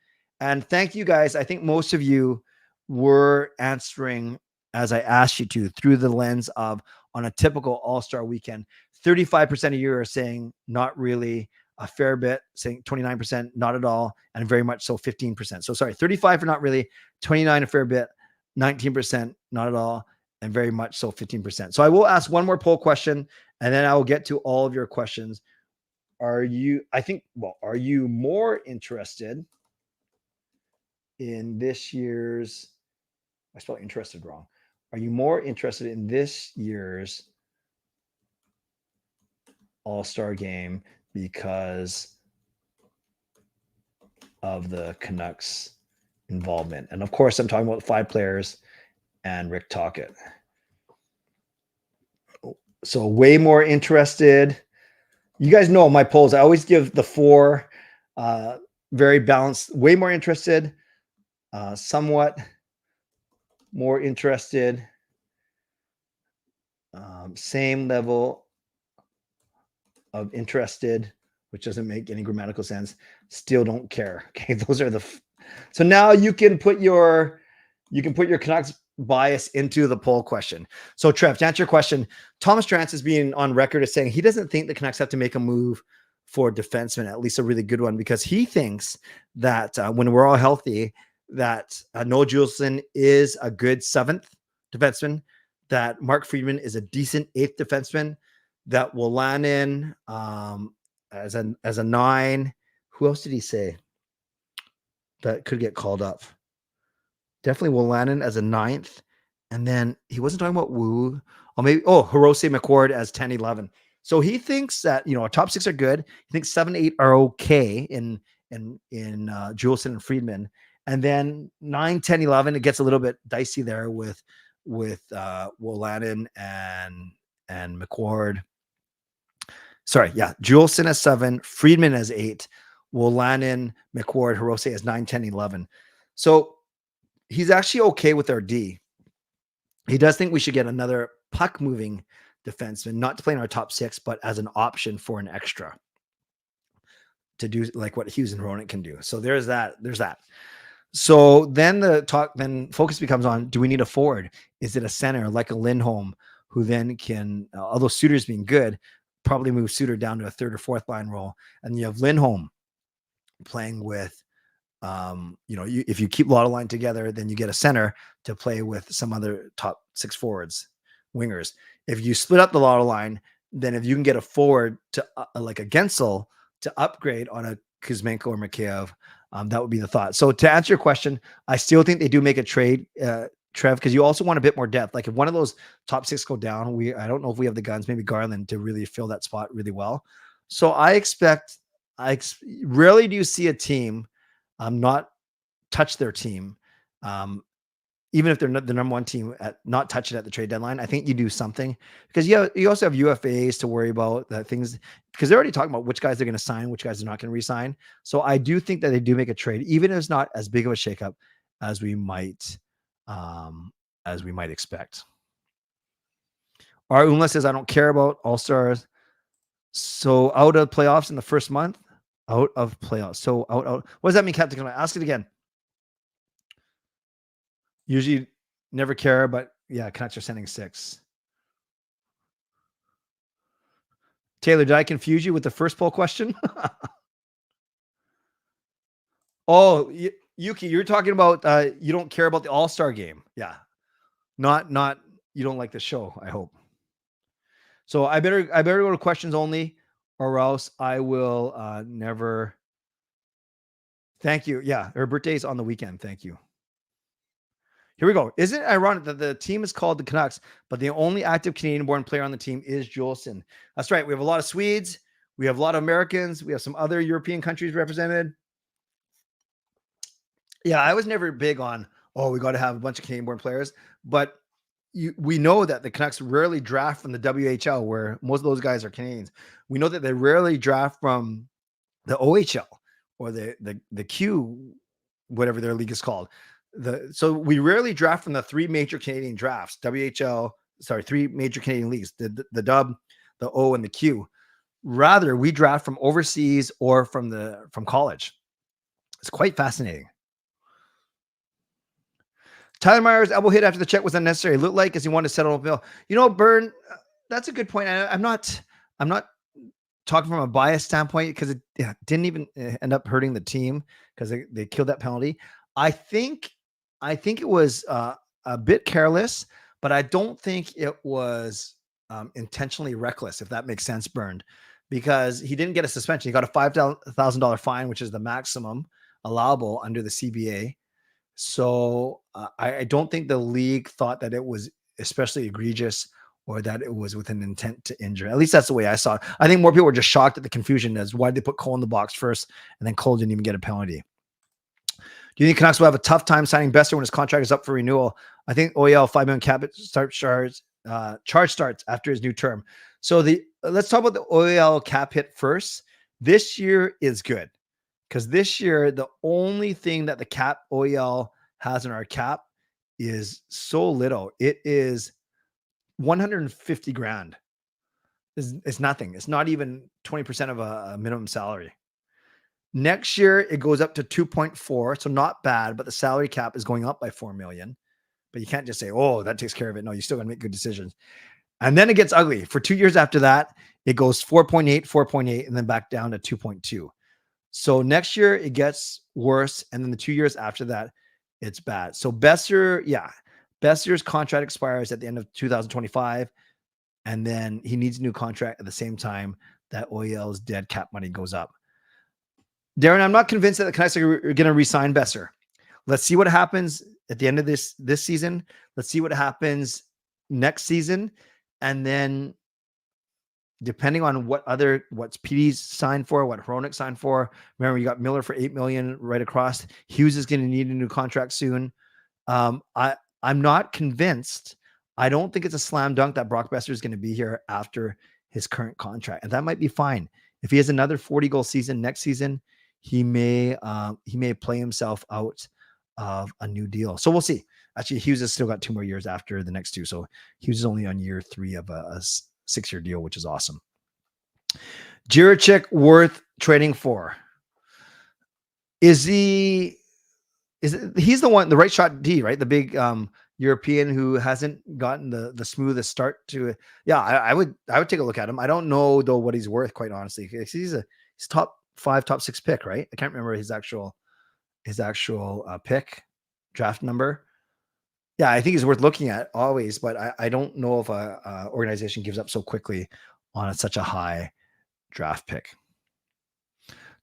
[SPEAKER 2] And thank you guys. I think most of you were answering as I asked you to, through the lens of, on a typical All-Star weekend, 35% of you are saying not really, a fair bit saying 29%, not at all, and very much so 15%. So sorry, 35 for not really, 29 a fair bit, 19% not at all, and very much so 15%. So I will ask one more poll question, and then I will get to all of your questions. Are you more interested in this year's, I spelled interested wrong. Are you more interested in this year's All-Star game because of the Canucks involvement? And of course, I'm talking about 5 players and Rick Tocchet. So way more interested. You guys know my polls. I always give the 4 very balanced, way more interested, somewhat more interested, same level of interested, which doesn't make any grammatical sense, still don't care. Okay, those are the so now you can put your Canucks bias into the poll question. So Trev, to answer your question, Thomas Drance is being on record as saying he doesn't think the Canucks have to make a move for defenseman, at least a really good one, because he thinks that when we're all healthy, that Noah Juleson is a good 7th defenseman, that Mark Friedman is a decent 8th defenseman, that will land in as a 9. Who else did he say that could get called up? Definitely will land in as a 9th. And then he wasn't talking about Wu. Or maybe, Hirose McCord as 10, 11. So he thinks that, our top 6 are good. He thinks 7, 8 are okay in Juleson and Friedman. And then 9, 10, 11, it gets a little bit dicey there with Wolanin and McCord. Sorry, yeah. Juleson as 7, Friedman as 8, Wolanin, McCord, Hirose as 9, 10, 11. So he's actually okay with our D. He does think we should get another puck-moving defenseman, not to play in our top 6, but as an option for an extra to do like what Hughes and Ronan can do. So there's that. So then then focus becomes on, do we need a forward? Is it a center like a Lindholm, who then can, although Suter's being good, probably move Suter down to a 3rd or 4th line role. And you have Lindholm playing with, if you keep Lotto line together, then you get a center to play with some other top 6 forwards, wingers. If you split up the Lotto line, then if you can get a forward to like a Gensel to upgrade on a Kuzmenko or Mikheyev, that would be the thought. So to answer your question, I still think they do make a trade, Trev, because you also want a bit more depth. Like if one of those top 6 go down, I don't know if we have the guns, maybe Garland, to really fill that spot really well. So I rarely do you see a team not touch their team even if they're not the number one team at not touching at the trade deadline, I think you do something because you also have UFAs to worry about that things because they're already talking about which guys they're going to sign, which guys are not going to resign. So I do think that they do make a trade, even if it's not as big of a shakeup as we might expect. Our Unla says, I don't care about All-Stars. So out of playoffs in the first month, out of playoffs. So out. What does that mean, Captain? Can I ask it again? Usually never care, but yeah, Canucks are sending 6. Taylor, did I confuse you with the first poll question? Oh, Yuki, you're talking about you don't care about the All-Star game. Yeah. Not you don't like the show, I hope. So I better go to questions only, or else I will never. Thank you. Yeah, her birthday's on the weekend. Thank you. Here we go. Isn't it ironic that the team is called the Canucks, but the only active Canadian-born player on the team is Joelson? That's right. We have a lot of Swedes. We have a lot of Americans. We have some other European countries represented. Yeah, I was never big on, we got to have a bunch of Canadian-born players. But we know that the Canucks rarely draft from the WHL, where most of those guys are Canadians. We know that they rarely draft from the OHL or the Q, whatever their league is called. So we rarely draft from the 3 major Canadian drafts, 3 major Canadian leagues, the Dub, the O, and the Q. Rather, we draft from overseas or from college. It's quite fascinating. Tyler Myers' elbow hit after the check was unnecessary. It looked like as he wanted to settle a bill. Burn, that's a good point. I'm not talking from a bias standpoint because it didn't even end up hurting the team because they killed that penalty. I think it was a bit careless, but I don't think it was intentionally reckless, if that makes sense, Burned, because he didn't get a suspension. He got a $5,000 fine, which is the maximum allowable under the CBA. So I don't think the league thought that it was especially egregious or that it was with an intent to injure. At least that's the way I saw it. I think more people were just shocked at the confusion as why did they put Cole in the box first and then Cole didn't even get a penalty. Do you think Canucks will have a tough time signing Besser when his contract is up for renewal? I think OEL $5 million cap charge starts after his new term. So let's talk about the OEL cap hit first. This year is good because this year the only thing that the cap OEL has in our cap is so little. It is $150,000. It's nothing. It's not even 20% of a minimum salary. Next year, it goes up to 2.4. So not bad, but the salary cap is going up by 4 million. But you can't just say, that takes care of it. No, you still got to make good decisions. And then it gets ugly. For 2 years after that, it goes 4.8, 4.8, and then back down to 2.2. So next year, it gets worse. And then the 2 years after that, it's bad. So Besser's contract expires at the end of 2025. And then he needs a new contract at the same time that OEL's dead cap money goes up. Darren, I'm not convinced that the Canucks are going to re-sign Besser. Let's see what happens at the end of this season. Let's see what happens next season. And then depending on what's PD's signed for, what Hronek signed for. Remember, you got Miller for $8 million right across. Hughes is going to need a new contract soon. I'm not convinced. I don't think it's a slam dunk that Brock Besser is going to be here after his current contract. And that might be fine. If he has another 40-goal season next season, he may play himself out of a new deal. So we'll see. Actually, Hughes has still got 2 more years after the next 2. So Hughes is only on year 3 of a 6-year deal, which is awesome. Jiricek worth trading for? He's the one, the right shot D, right? The big European who hasn't gotten the smoothest start to it. Yeah, I would take a look at him. I don't know though what he's worth, quite honestly. He's top 5, top 6 pick, right? I can't remember his actual pick draft number. Yeah, I think he's worth looking at always, but I don't know if a organization gives up so quickly on such a high draft pick.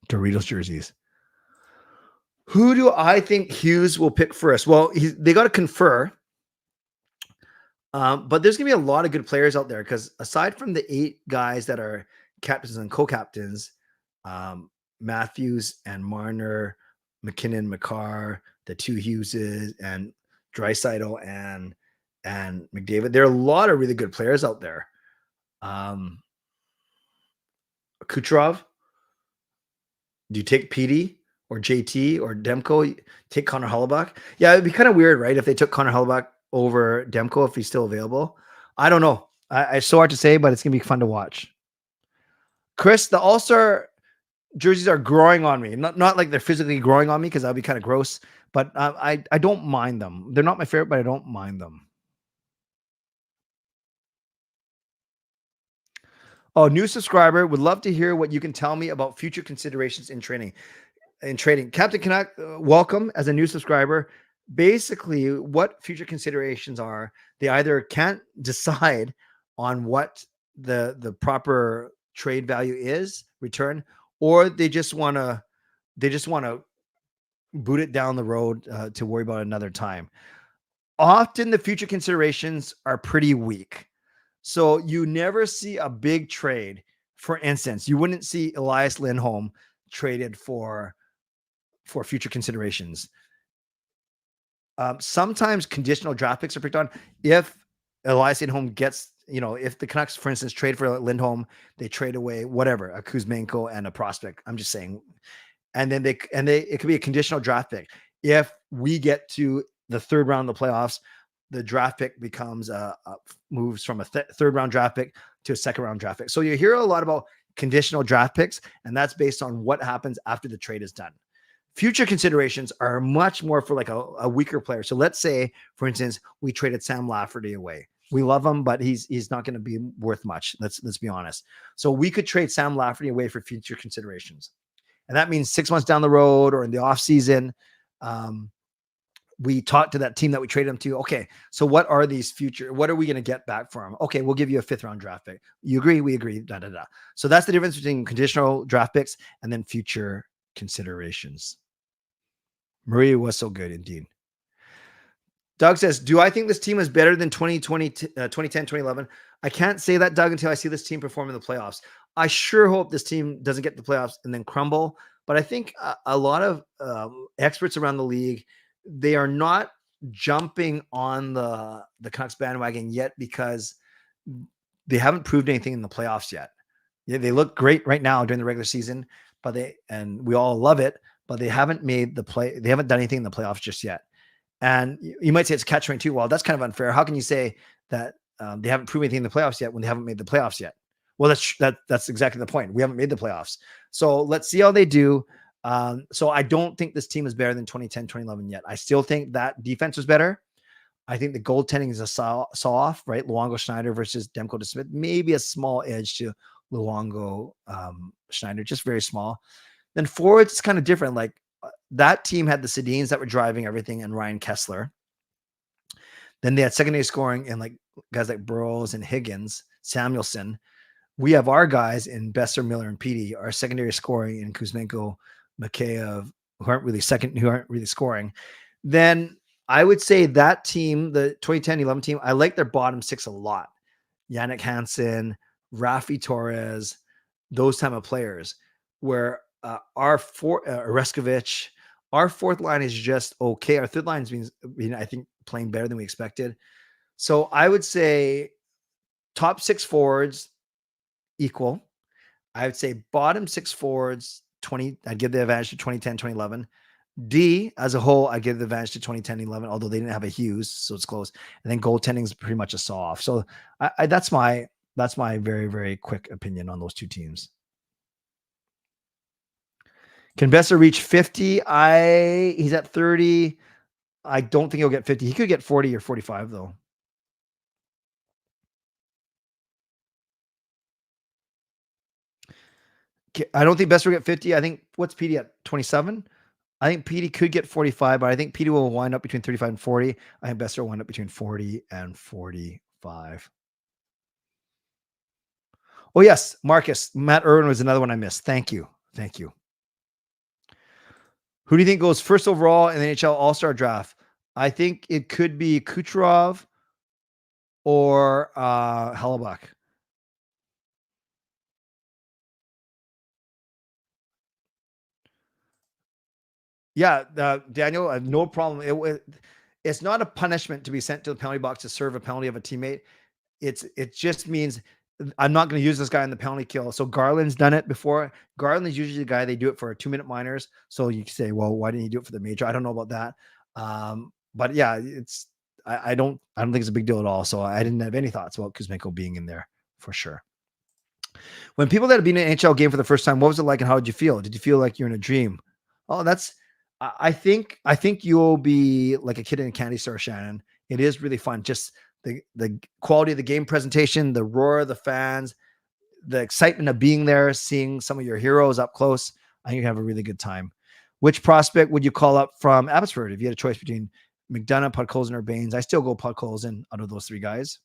[SPEAKER 2] Doritos jerseys. Who do I think Hughes will pick first? Well, they got to confer. But there's going to be a lot of good players out there because aside from the 8 guys that are captains and co-captains, Matthews and Marner, McKinnon, McCarr, the 2 Hugheses, and Draisaitl and McDavid. There are a lot of really good players out there. Kucherov. Do you take PD or JT or Demko? Take Connor Hellebuyck? Yeah, it'd be kind of weird, right? If they took Connor Hellebuyck over Demko if he's still available. I don't know. It's so hard to say, but it's gonna be fun to watch. Chris, the All-Star jerseys are growing on me. Not like they're physically growing on me because that'd be kind of gross. But I don't mind them. They're not my favorite, but I don't mind them. Oh, new subscriber. Would love to hear what you can tell me about future considerations in training. Captain Canuck, welcome as a new subscriber. Basically, what future considerations are, they either can't decide on what the proper trade value is, return, or they just want to boot it down the road to worry about another time. Often the future considerations are pretty weak. So you never see a big trade. For instance, you wouldn't see Elias Lindholm traded for future considerations. Sometimes conditional draft picks are picked on. If Elias Lindholm gets, if the Canucks, for instance, trade for Lindholm, they trade away whatever, a Kuzmenko and a prospect. I'm just saying. And then it could be a conditional draft pick. If we get to the third round of the playoffs, the draft pick becomes moves from a third round draft pick to a second round draft pick. So you hear a lot about conditional draft picks, and that's based on what happens after the trade is done. Future considerations are much more for like a weaker player. So let's say, for instance, we traded Sam Lafferty away. We love him, but he's not going to be worth much. Let's be honest. So we could trade Sam Lafferty away for future considerations. And that means 6 months down the road or in the off season, we talked to that team that we traded him to. Okay, so what are these future? What are we going to get back for him? Okay, we'll give you a 5th round draft pick. You agree? We agree. Da da da. So that's the difference between conditional draft picks and then future considerations. Maria was so good indeed. Doug says, do I think this team is better than 2010, 2011? I can't say that, Doug, until I see this team perform in the playoffs. I sure hope this team doesn't get the playoffs and then crumble. But I think a lot of experts around the league, they are not jumping on the Canucks bandwagon yet because they haven't proved anything in the playoffs yet. Yeah, they look great right now during the regular season, and we all love it, but they haven't made the play. They haven't done anything in the playoffs just yet. And you might say it's catch-22. Well, that's kind of unfair. How can you say that they haven't proven anything in the playoffs yet when they haven't made the playoffs yet? Well, that's exactly the point. We haven't made the playoffs. So let's see how they do. So I don't think this team is better than 2010, 2011 yet. I still think that defense was better. I think the goaltending is a saw-off, right? Luongo Schneider versus Demko DeSmith. Maybe a small edge to Luongo Schneider, just very small. Then forwards, it's kind of different. Like that team had the Sedins that were driving everything and Ryan Kessler. Then they had secondary scoring and like guys like Burrows and Higgins, Samuelson. We have our guys in Besser, Miller, and Petey, our secondary scoring in Kuzmenko, Mikheyev, who aren't really scoring. Then I would say that team, the 2010-11 team, I like their bottom 6 a lot. Yannick Hansen, Rafi Torres, those type of players. Where our Oreskovich, our fourth line is just okay. Our third line has been, I think, playing better than we expected. So I would say top 6 forwards equal. I would say bottom 6 forwards, 20. I'd give the advantage to 2010, 2011. D as a whole, I give the advantage to 2010, 11, although they didn't have a Hughes, so it's close. And then goaltending is pretty much a saw off. So that's my very, very quick opinion on those two teams. Can Besser reach 50? He's at 30. I don't think he'll get 50. He could get 40 or 45 though. I don't think Besser will get 50. I think what's Petey at 27? I think Petey could get 45, but I think Petey will wind up between 35 and 40. I think Besser will wind up between 40 and 45. Oh, yes, Marcus. Matt Irwin was another one I missed. Thank you. Thank you. Who do you think goes first overall in the NHL All-Star draft? I think it could be Kucherov or Hellebuyck. Yeah, Daniel, I have no problem. it's not a punishment to be sent to the penalty box to serve a penalty of a teammate. It just means I'm not going to use this guy in the penalty kill. So Garland's done it before. Garland's usually the guy they do it for 2-minute minors. So you can say, well, why didn't you do it for the major? I don't know about that. But yeah, I don't think it's a big deal at all. So I didn't have any thoughts about Kuzmenko being in there for sure. When people that have been in an NHL game for the first time, what was it like and how did you feel? Did you feel like you're in a dream? Oh, I think you'll be like a kid in a candy store, Shannon. It is really fun. Just the quality of the game presentation, the roar of the fans, the excitement of being there, seeing some of your heroes up close. I think you have a really good time. Which prospect would you call up from Abbotsford if you had a choice between McDonough, Podkolzin, or Baines? I still go Podkolzin out of those three guys.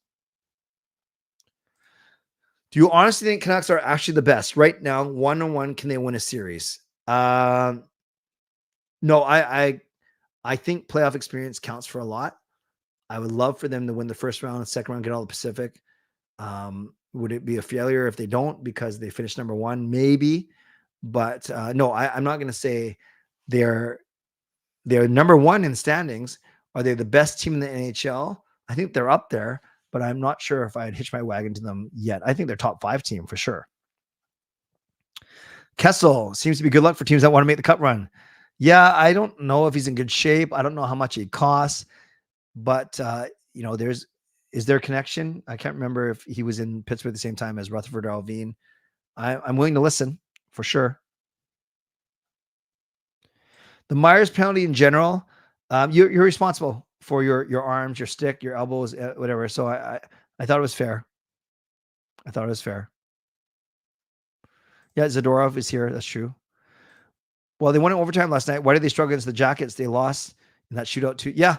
[SPEAKER 2] Do you honestly think Canucks are actually the best right now? 1-on-1, can they win a series? No, I think playoff experience counts for a lot. I would love for them to win the first round and second round, get all the Pacific. Would it be a failure if they don't because they finished number one? Maybe, but no, I'm not going to say they're number one in standings. Are they the best team in the NHL? I think they're up there, but I'm not sure if I'd hitch my wagon to them yet. I think they're top 5 team for sure. Kessel seems to be good luck for teams that want to make the cup run. Yeah, I don't know if he's in good shape. I don't know how much he costs, but is there a connection? I can't remember if he was in Pittsburgh at the same time as Rutherford or Alvin. I'm willing to listen for sure. The Myers penalty in general, you're responsible for your arms, your stick, your elbows, whatever. So I thought it was fair. Yeah, Zadorov is here. That's true. Well, they won in overtime last night. Why did they struggle against the Jackets? They lost in that shootout too. Yeah,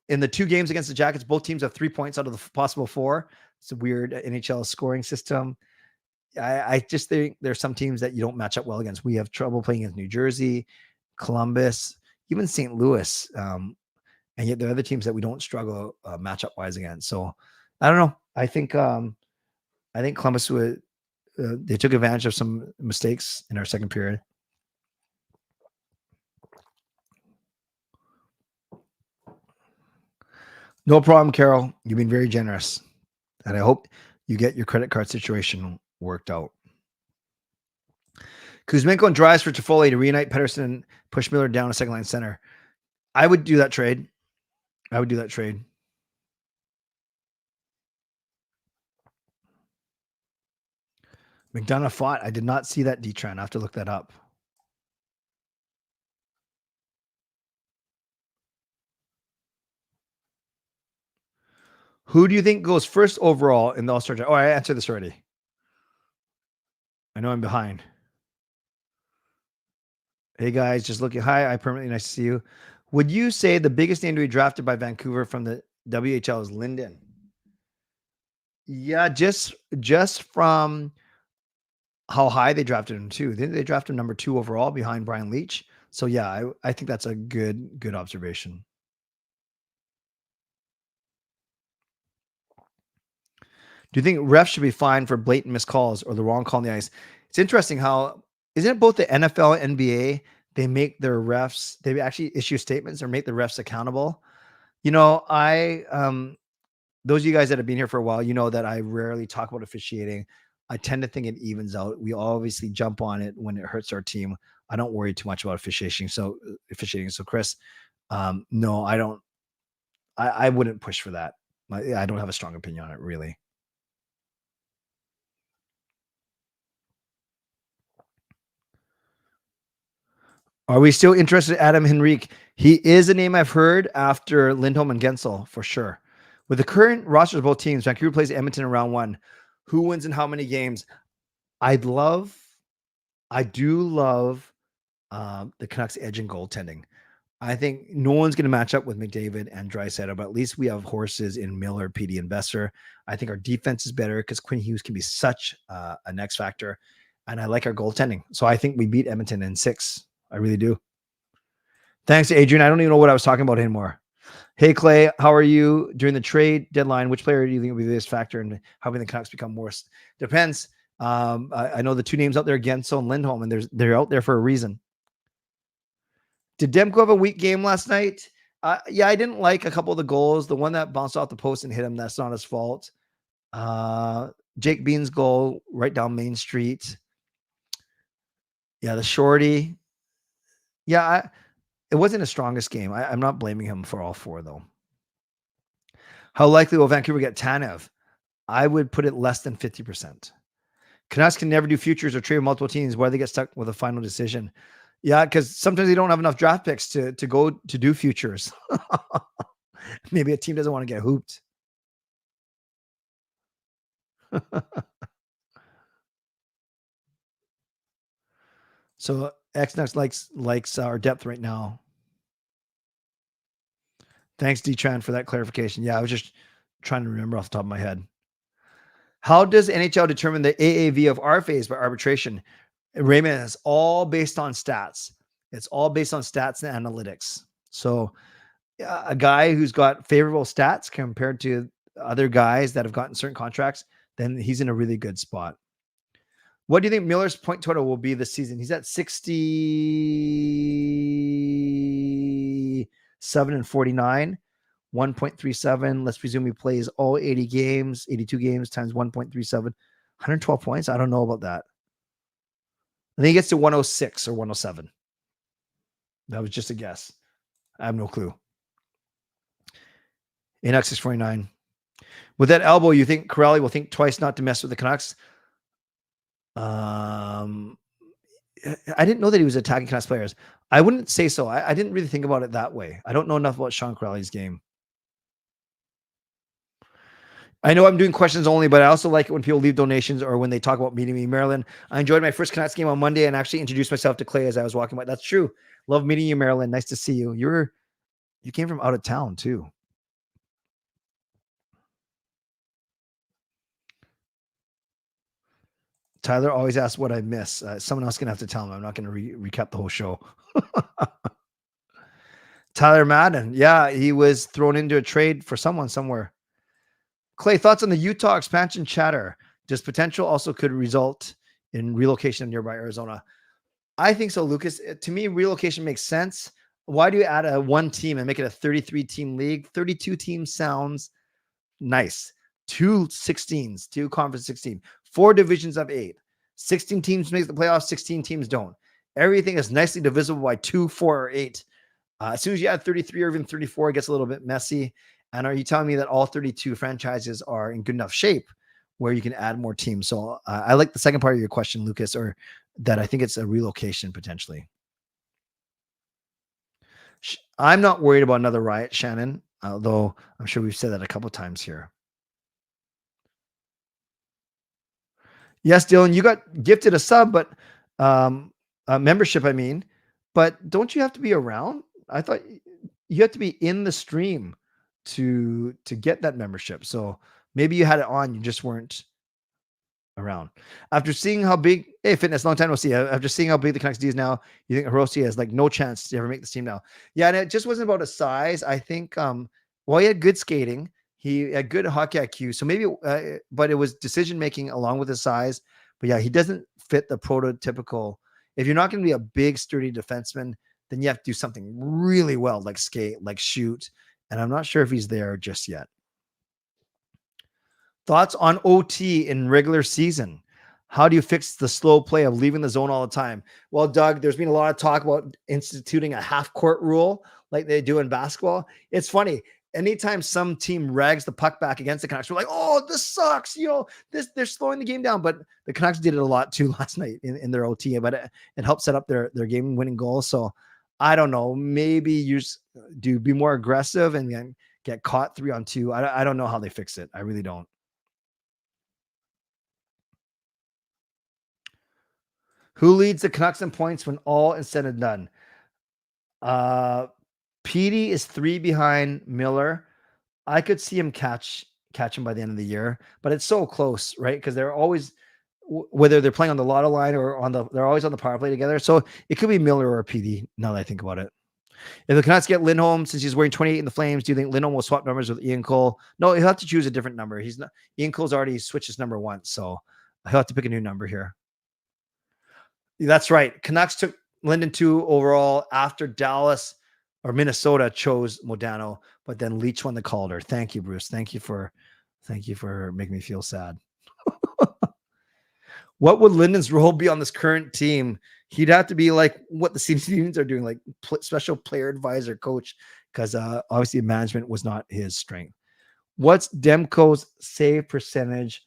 [SPEAKER 2] in the 2 games against the Jackets, both teams have 3 points out of the possible 4. It's a weird NHL scoring system. I just think there's some teams that you don't match up well against. We have trouble playing against New Jersey, Columbus, even St. Louis. And yet there are other teams that we don't struggle matchup wise against. So I don't know. I think Columbus they took advantage of some mistakes in our second period. No problem, Carol. You've been very generous. And I hope you get your credit card situation worked out. Kuzmenko and Dries for Toffoli to reunite Pettersson and push Miller down a second line center. I would do that trade. McDonough fought. I did not see that, D-Tran. I have to look that up. Who do you think goes first overall in the All-Star draft? Oh, I answered this already. I know I'm behind. Hey guys, just looking. Hi, I permanently nice to see you. Would you say the biggest name to be drafted by Vancouver from the WHL is Linden? Yeah, just from how high they drafted him too. They drafted him number 2 overall behind Brian Leach. So yeah, I think that's a good observation. Do you think refs should be fined for blatant missed calls or the wrong call on the ice? It's interesting how isn't it both the NFL and NBA, they make their refs, they actually issue statements or make the refs accountable. Those of you guys that have been here for a while, you know that I rarely talk about officiating. I tend to think it evens out. We obviously jump on it when it hurts our team. I don't worry too much about officiating. So Chris, no, I don't. I wouldn't push for that. I don't have a strong opinion on it, really. Are we still interested in Adam Henrique? He is a name I've heard after Lindholm and Gensel, for sure. With the current rosters of both teams, Vancouver plays Edmonton in round 1. Who wins in how many games? I do love the Canucks edge in goaltending. I think no one's going to match up with McDavid and Draisaitl, but at least we have horses in Miller, PD, and Besser. I think our defense is better because Quinn Hughes can be such an X factor, and I like our goaltending. So I think we beat Edmonton in 6. I really do. Thanks, Adrian. I don't even know what I was talking about anymore. Hey, Clay, how are you during the trade deadline? Which player do you think will be the biggest factor in helping the Canucks become worse? Depends. I know the 2 names out there, Gensel and Lindholm, and they're out there for a reason. Did Demko have a weak game last night? Yeah, I didn't like a couple of the goals. The one that bounced off the post and hit him, that's not his fault. Jake Bean's goal right down Main Street. Yeah, the shorty. Yeah, it wasn't his strongest game. I'm not blaming him for all four, though. How likely will Vancouver get Tanev? I would put it less than 50%. Canucks can never do futures or trade with multiple teams. Why they get stuck with a final decision? Yeah, because sometimes they don't have enough draft picks to go to do futures. Maybe a team doesn't want to get hooped. So Xnux likes our depth right now. Thanks, D-Tran, for that clarification. Yeah, I was just trying to remember off the top of my head. How does NHL determine the AAV of our phase by arbitration? Raymond, it's all based on stats. It's all based on stats and analytics. So a guy who's got favorable stats compared to other guys that have gotten certain contracts, then he's in a really good spot. What do you think Miller's point total will be this season? He's at 67 and 49, 1.37. Let's presume he plays all 82 games times 1.37, 112 points. I don't know about that. I think he gets to 106 or 107. That was just a guess. I have no clue. Canucks 649. With that elbow, you think Corrali will think twice not to mess with the Canucks? I didn't know that he was attacking Canucks players. I wouldn't say so. I didn't really think about it that way. I don't know enough about Sean Corrali's game. I know I'm doing questions only, but I also like it when people leave donations or when they talk about meeting me in Maryland. I enjoyed my first Canucks game on Monday and actually introduced myself to Clay as I was walking by. That's true. Love meeting you, Maryland. Nice to see you. You came from out of town too. Tyler always asks what I miss. Someone else going to have to tell him. I'm not going to recap the whole show. Tyler Madden. Yeah, he was thrown into a trade for someone somewhere. Clay, thoughts on the Utah expansion chatter? Does potential also could result in relocation in nearby Arizona? I think so, Lucas. To me, relocation makes sense. Why do you add a one team and make it a 33-team league? 32 teams sounds nice. 2 16s, 2 conference 16, 4 divisions of 8. 16 teams make the playoffs, 16 teams don't. Everything is nicely divisible by 2, 4, or 8. As soon as you add 33 or even 34, it gets a little bit messy. And are you telling me that all 32 franchises are in good enough shape where you can add more teams? So I like the second part of your question, Lucas, or that I think it's a relocation potentially. I'm not worried about another riot, Shannon, although I'm sure we've said that a couple of times here. Yes, Dylan, you got gifted a sub, but a membership, I mean, but don't you have to be around? I thought you have to be in the stream to get that membership. So maybe you had it on, you just weren't around. After seeing how big, hey, Fitness, long time no see. After seeing how big the Canucks D is now, you think Hiroshi has like no chance to ever make this team now? Yeah, and it just wasn't about his size. I think, well, he had good skating. He had good hockey IQ. So maybe, but it was decision making along with his size. But yeah, he doesn't fit the prototypical. If you're not going to be a big, sturdy defenseman, then you have to do something really well, like skate, like shoot. And I'm not sure if he's there just yet. Thoughts on OT in regular season? How do you fix the slow play of leaving the zone all the time? Well, Doug, there's been a lot of talk about instituting a half-court rule like they do in basketball. It's funny. Anytime some team rags the puck back against the Canucks, we're like, oh, this sucks. You know, they're slowing the game down. But the Canucks did it a lot too last night in their OT, but it helped set up their game-winning goal. So I don't know. Maybe you do be more aggressive and then get caught 3-on-2. I don't know how they fix it. I really don't. Who leads the Canucks in points when all is said and done? Petey is 3 behind Miller. I could see him catch him by the end of the year, but it's so close, right? Because they're always, whether they're playing on the lotto line or they're always on the power play together. So it could be Miller or Petey. Now that I think about it, if the Canucks get Lindholm, since he's wearing 28 in the Flames, do you think Lindholm will swap numbers with Ian Cole? No, he'll have to choose a different number. He's not. Ian Cole's already switched his number once, so he'll have to pick a new number here. That's right. Canucks took Linden 2 overall after Dallas or Minnesota chose Modano, but then Leach won the Calder. Thank you, Bruce. Thank you for making me feel sad. What would Linden's role be on this current team? He'd have to be like what the CBC unions are doing, like special player advisor coach, because obviously management was not his strength. What's Demko's save percentage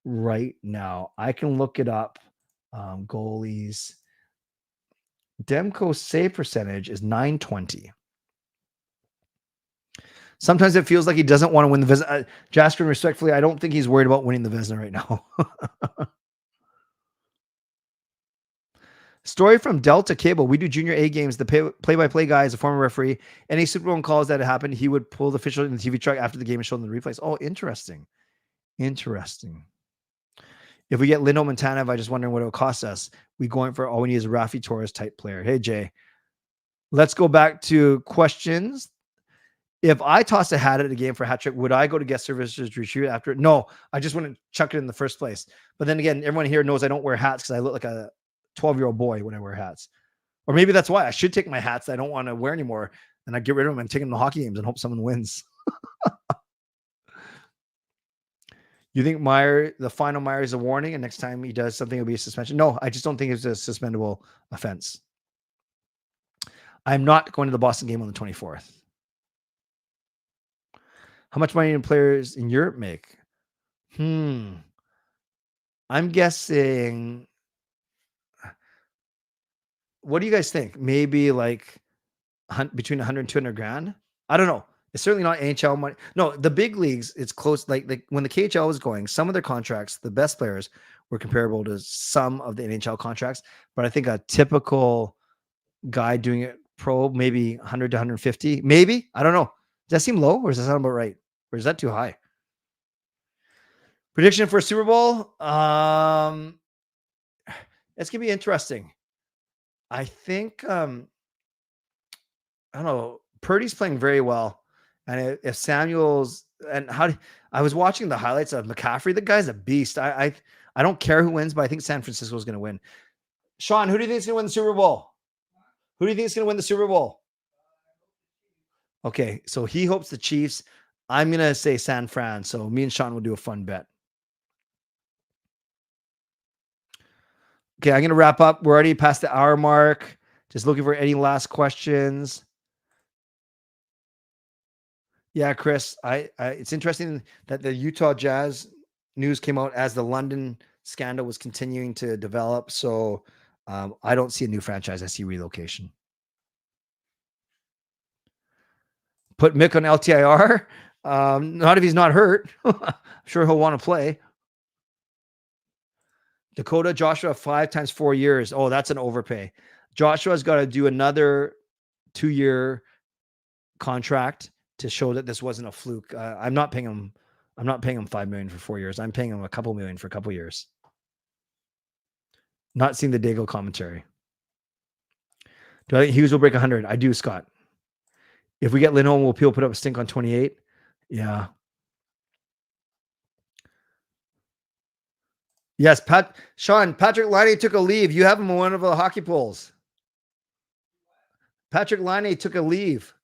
[SPEAKER 2] right now? I can look it up. Goalies. Demko's save percentage is .920. Sometimes it feels like he doesn't want to win the Vezina. Jasper, respectfully, I don't think he's worried about winning the Vezina right now. Story from Delta Cable. We do junior A games. The play-by-play guy is a former referee. Any Super Bowl calls that happened, he would pull the official in the TV truck after the game and show them the replays. Oh, interesting. Interesting. If we get Lindholm and Tanev, I just wondering what it will cost us. We going for all we need is a Rafi Torres type player. Hey, Jay. Let's go back to questions. If I tossed a hat at a game for a hat trick, would I go to guest services to retrieve it after? No, I just wouldn't chuck it in the first place. But then again, everyone here knows I don't wear hats because I look like a 12-year-old boy when I wear hats. Or maybe that's why I should take my hats that I don't want to wear anymore and I get rid of them and take them to hockey games and hope someone wins. You think the final Meyer is a warning and next time he does something, it'll be a suspension? No, I just don't think it's a suspendable offense. I'm not going to the Boston game on the 24th. How much money do players in Europe make? I'm guessing. What do you guys think? Maybe like between 100 and 200 grand? I don't know. It's certainly not NHL money. No, the big leagues, it's close. Like when the KHL was going, some of their contracts, the best players were comparable to some of the NHL contracts. But I think a typical guy doing it pro, maybe 100 to 150, maybe. I don't know. Does that seem low or does that sound about right? Or is that too high? Prediction for Super Bowl? It's going to be interesting. I think, I don't know, Purdy's playing very well. And if Samuel's, and I was watching the highlights of McCaffrey, the guy's a beast. I don't care who wins, but I think San Francisco is going to win. Sean, who do you think is going to win the Super Bowl? Who do you think is going to win the Super Bowl? Okay, so he hopes the Chiefs. I'm going to say San Fran. So me and Sean will do a fun bet. Okay, I'm going to wrap up. We're already past the hour mark. Just looking for any last questions. Yeah, Chris, it's interesting that the Utah Jazz news came out as the London scandal was continuing to develop. So I don't see a new franchise. I see relocation. Put Mick on LTIR. Not if he's not hurt. I'm sure he'll want to play. Dakota Joshua 5 times 4 years. Oh, that's an overpay. Joshua's got to do another 2-year contract to show that this wasn't a fluke. I'm not paying him $5 million for 4 years. I'm paying him a couple million for a couple years. Not seeing the Dago commentary. Do I think Hughes will break 100? I do, Scott. If we get Lindholm, will people put up a stink on 28? Yeah. Yes, Patrick Laine took a leave. You have him on one of the hockey polls. Patrick Laine took a leave.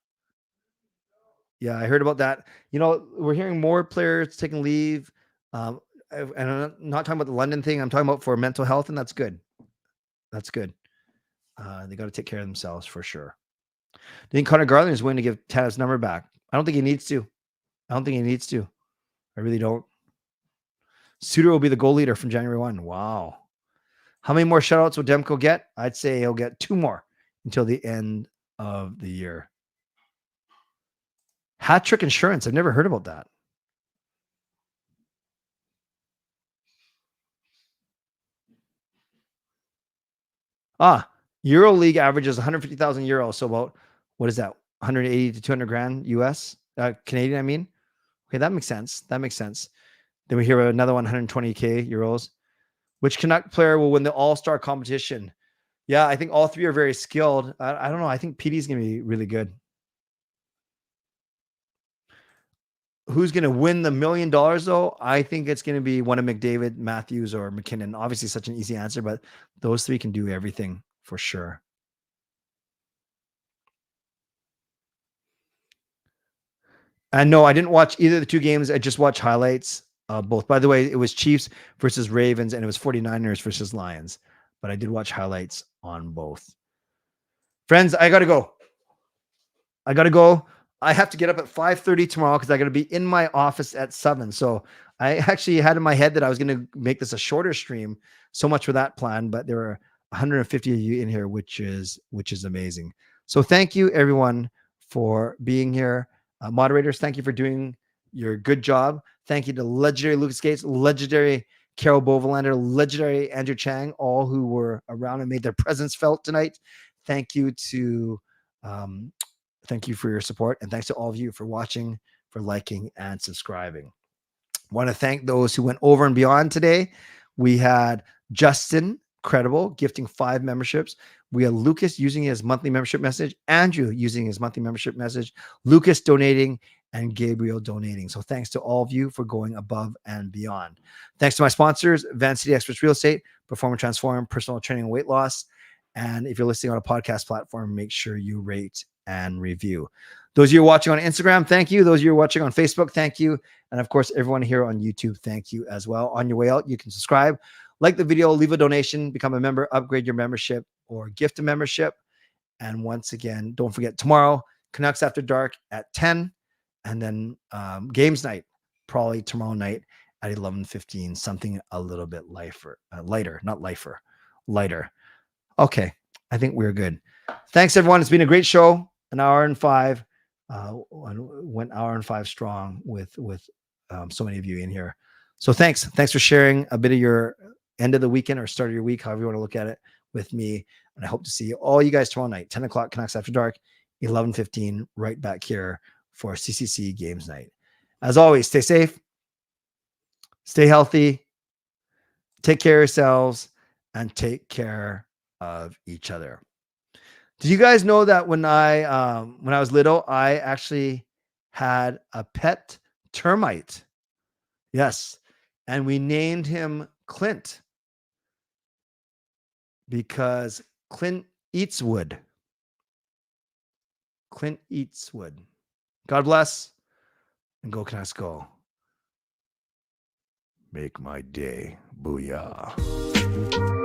[SPEAKER 2] Yeah, I heard about that. You know, we're hearing more players taking leave. And I'm not talking about the London thing. I'm talking about for mental health, and that's good. That's good. They got to take care of themselves for sure. Do you think Connor Garland is willing to give Tanev's number back? I don't think he needs to. I really don't. Suter will be the goal leader from January 1. Wow. How many more shutouts will Demko get? I'd say he'll get 2 more until the end of the year. Hat trick insurance. I've never heard about that. Euro League averages 150,000 euros. So about, what is that? 180 to 200 grand US, Canadian, I mean. Okay, that makes sense. Then we hear another 120K euros. Which Canuck player will win the All-Star competition? Yeah, I think all 3 are very skilled. I don't know. I think PD is going to be really good. Who's going to win the $1 million, though? I think it's going to be one of McDavid, Matthews, or McKinnon. Obviously, such an easy answer, but those 3 can do everything for sure. And no, I didn't watch either of the two games. I just watched highlights both. By the way, it was Chiefs versus Ravens, and it was 49ers versus Lions. But I did watch highlights on both. Friends, I got to go. I have to get up at 5:30 tomorrow because I got to be in my office at 7. So I actually had in my head that I was going to make this a shorter stream. So much for that plan. But there are 150 of you in here, which is amazing. So thank you, everyone, for being here. Moderators, thank you for doing your good job. Thank you to legendary Lucas Gates, legendary Carol Bovelander, legendary Andrew Chang, all who were around and made their presence felt tonight. Thank you to thank you for your support, and thanks to all of you for watching, for liking, and subscribing. Want to thank those who went over and beyond today. We had Justin Credible gifting 5 memberships. We had Lucas using his monthly membership message, Andrew using his monthly membership message, Lucas donating, and Gabriel donating. So thanks to all of you for going above and beyond. Thanks to my sponsors, Van City Experts Real Estate, Perform and Transform, Personal Training and Weight Loss. And if you're listening on a podcast platform, make sure you rate and review. Those of you watching on Instagram, thank you. Those of you watching on Facebook, thank you. And of course, everyone here on YouTube, thank you as well. On your way out, you can subscribe, like the video, leave a donation, become a member, upgrade your membership, or gift a membership. And once again, don't forget tomorrow, Canucks After Dark at 10, and then games night, probably tomorrow night at 11:15, something a little bit lighter. Okay, I think we're good. Thanks, everyone. It's been a great show. An hour and 5. Went hour and 5 strong with so many of you in here. So thanks for sharing a bit of your end of the weekend or start of your week, however you want to look at it, with me. And I hope to see all you guys tomorrow night, 10 o'clock, Canucks After Dark, 11:15, right back here for CCC Games Night. As always, stay safe, stay healthy, take care of yourselves, and take care of each other. Do you guys know that when I was little, I actually had a pet termite? Yes. And we named him Clint because Clint eats wood. Clint eats wood. God bless, and go Canucks go. Make my day. Booyah.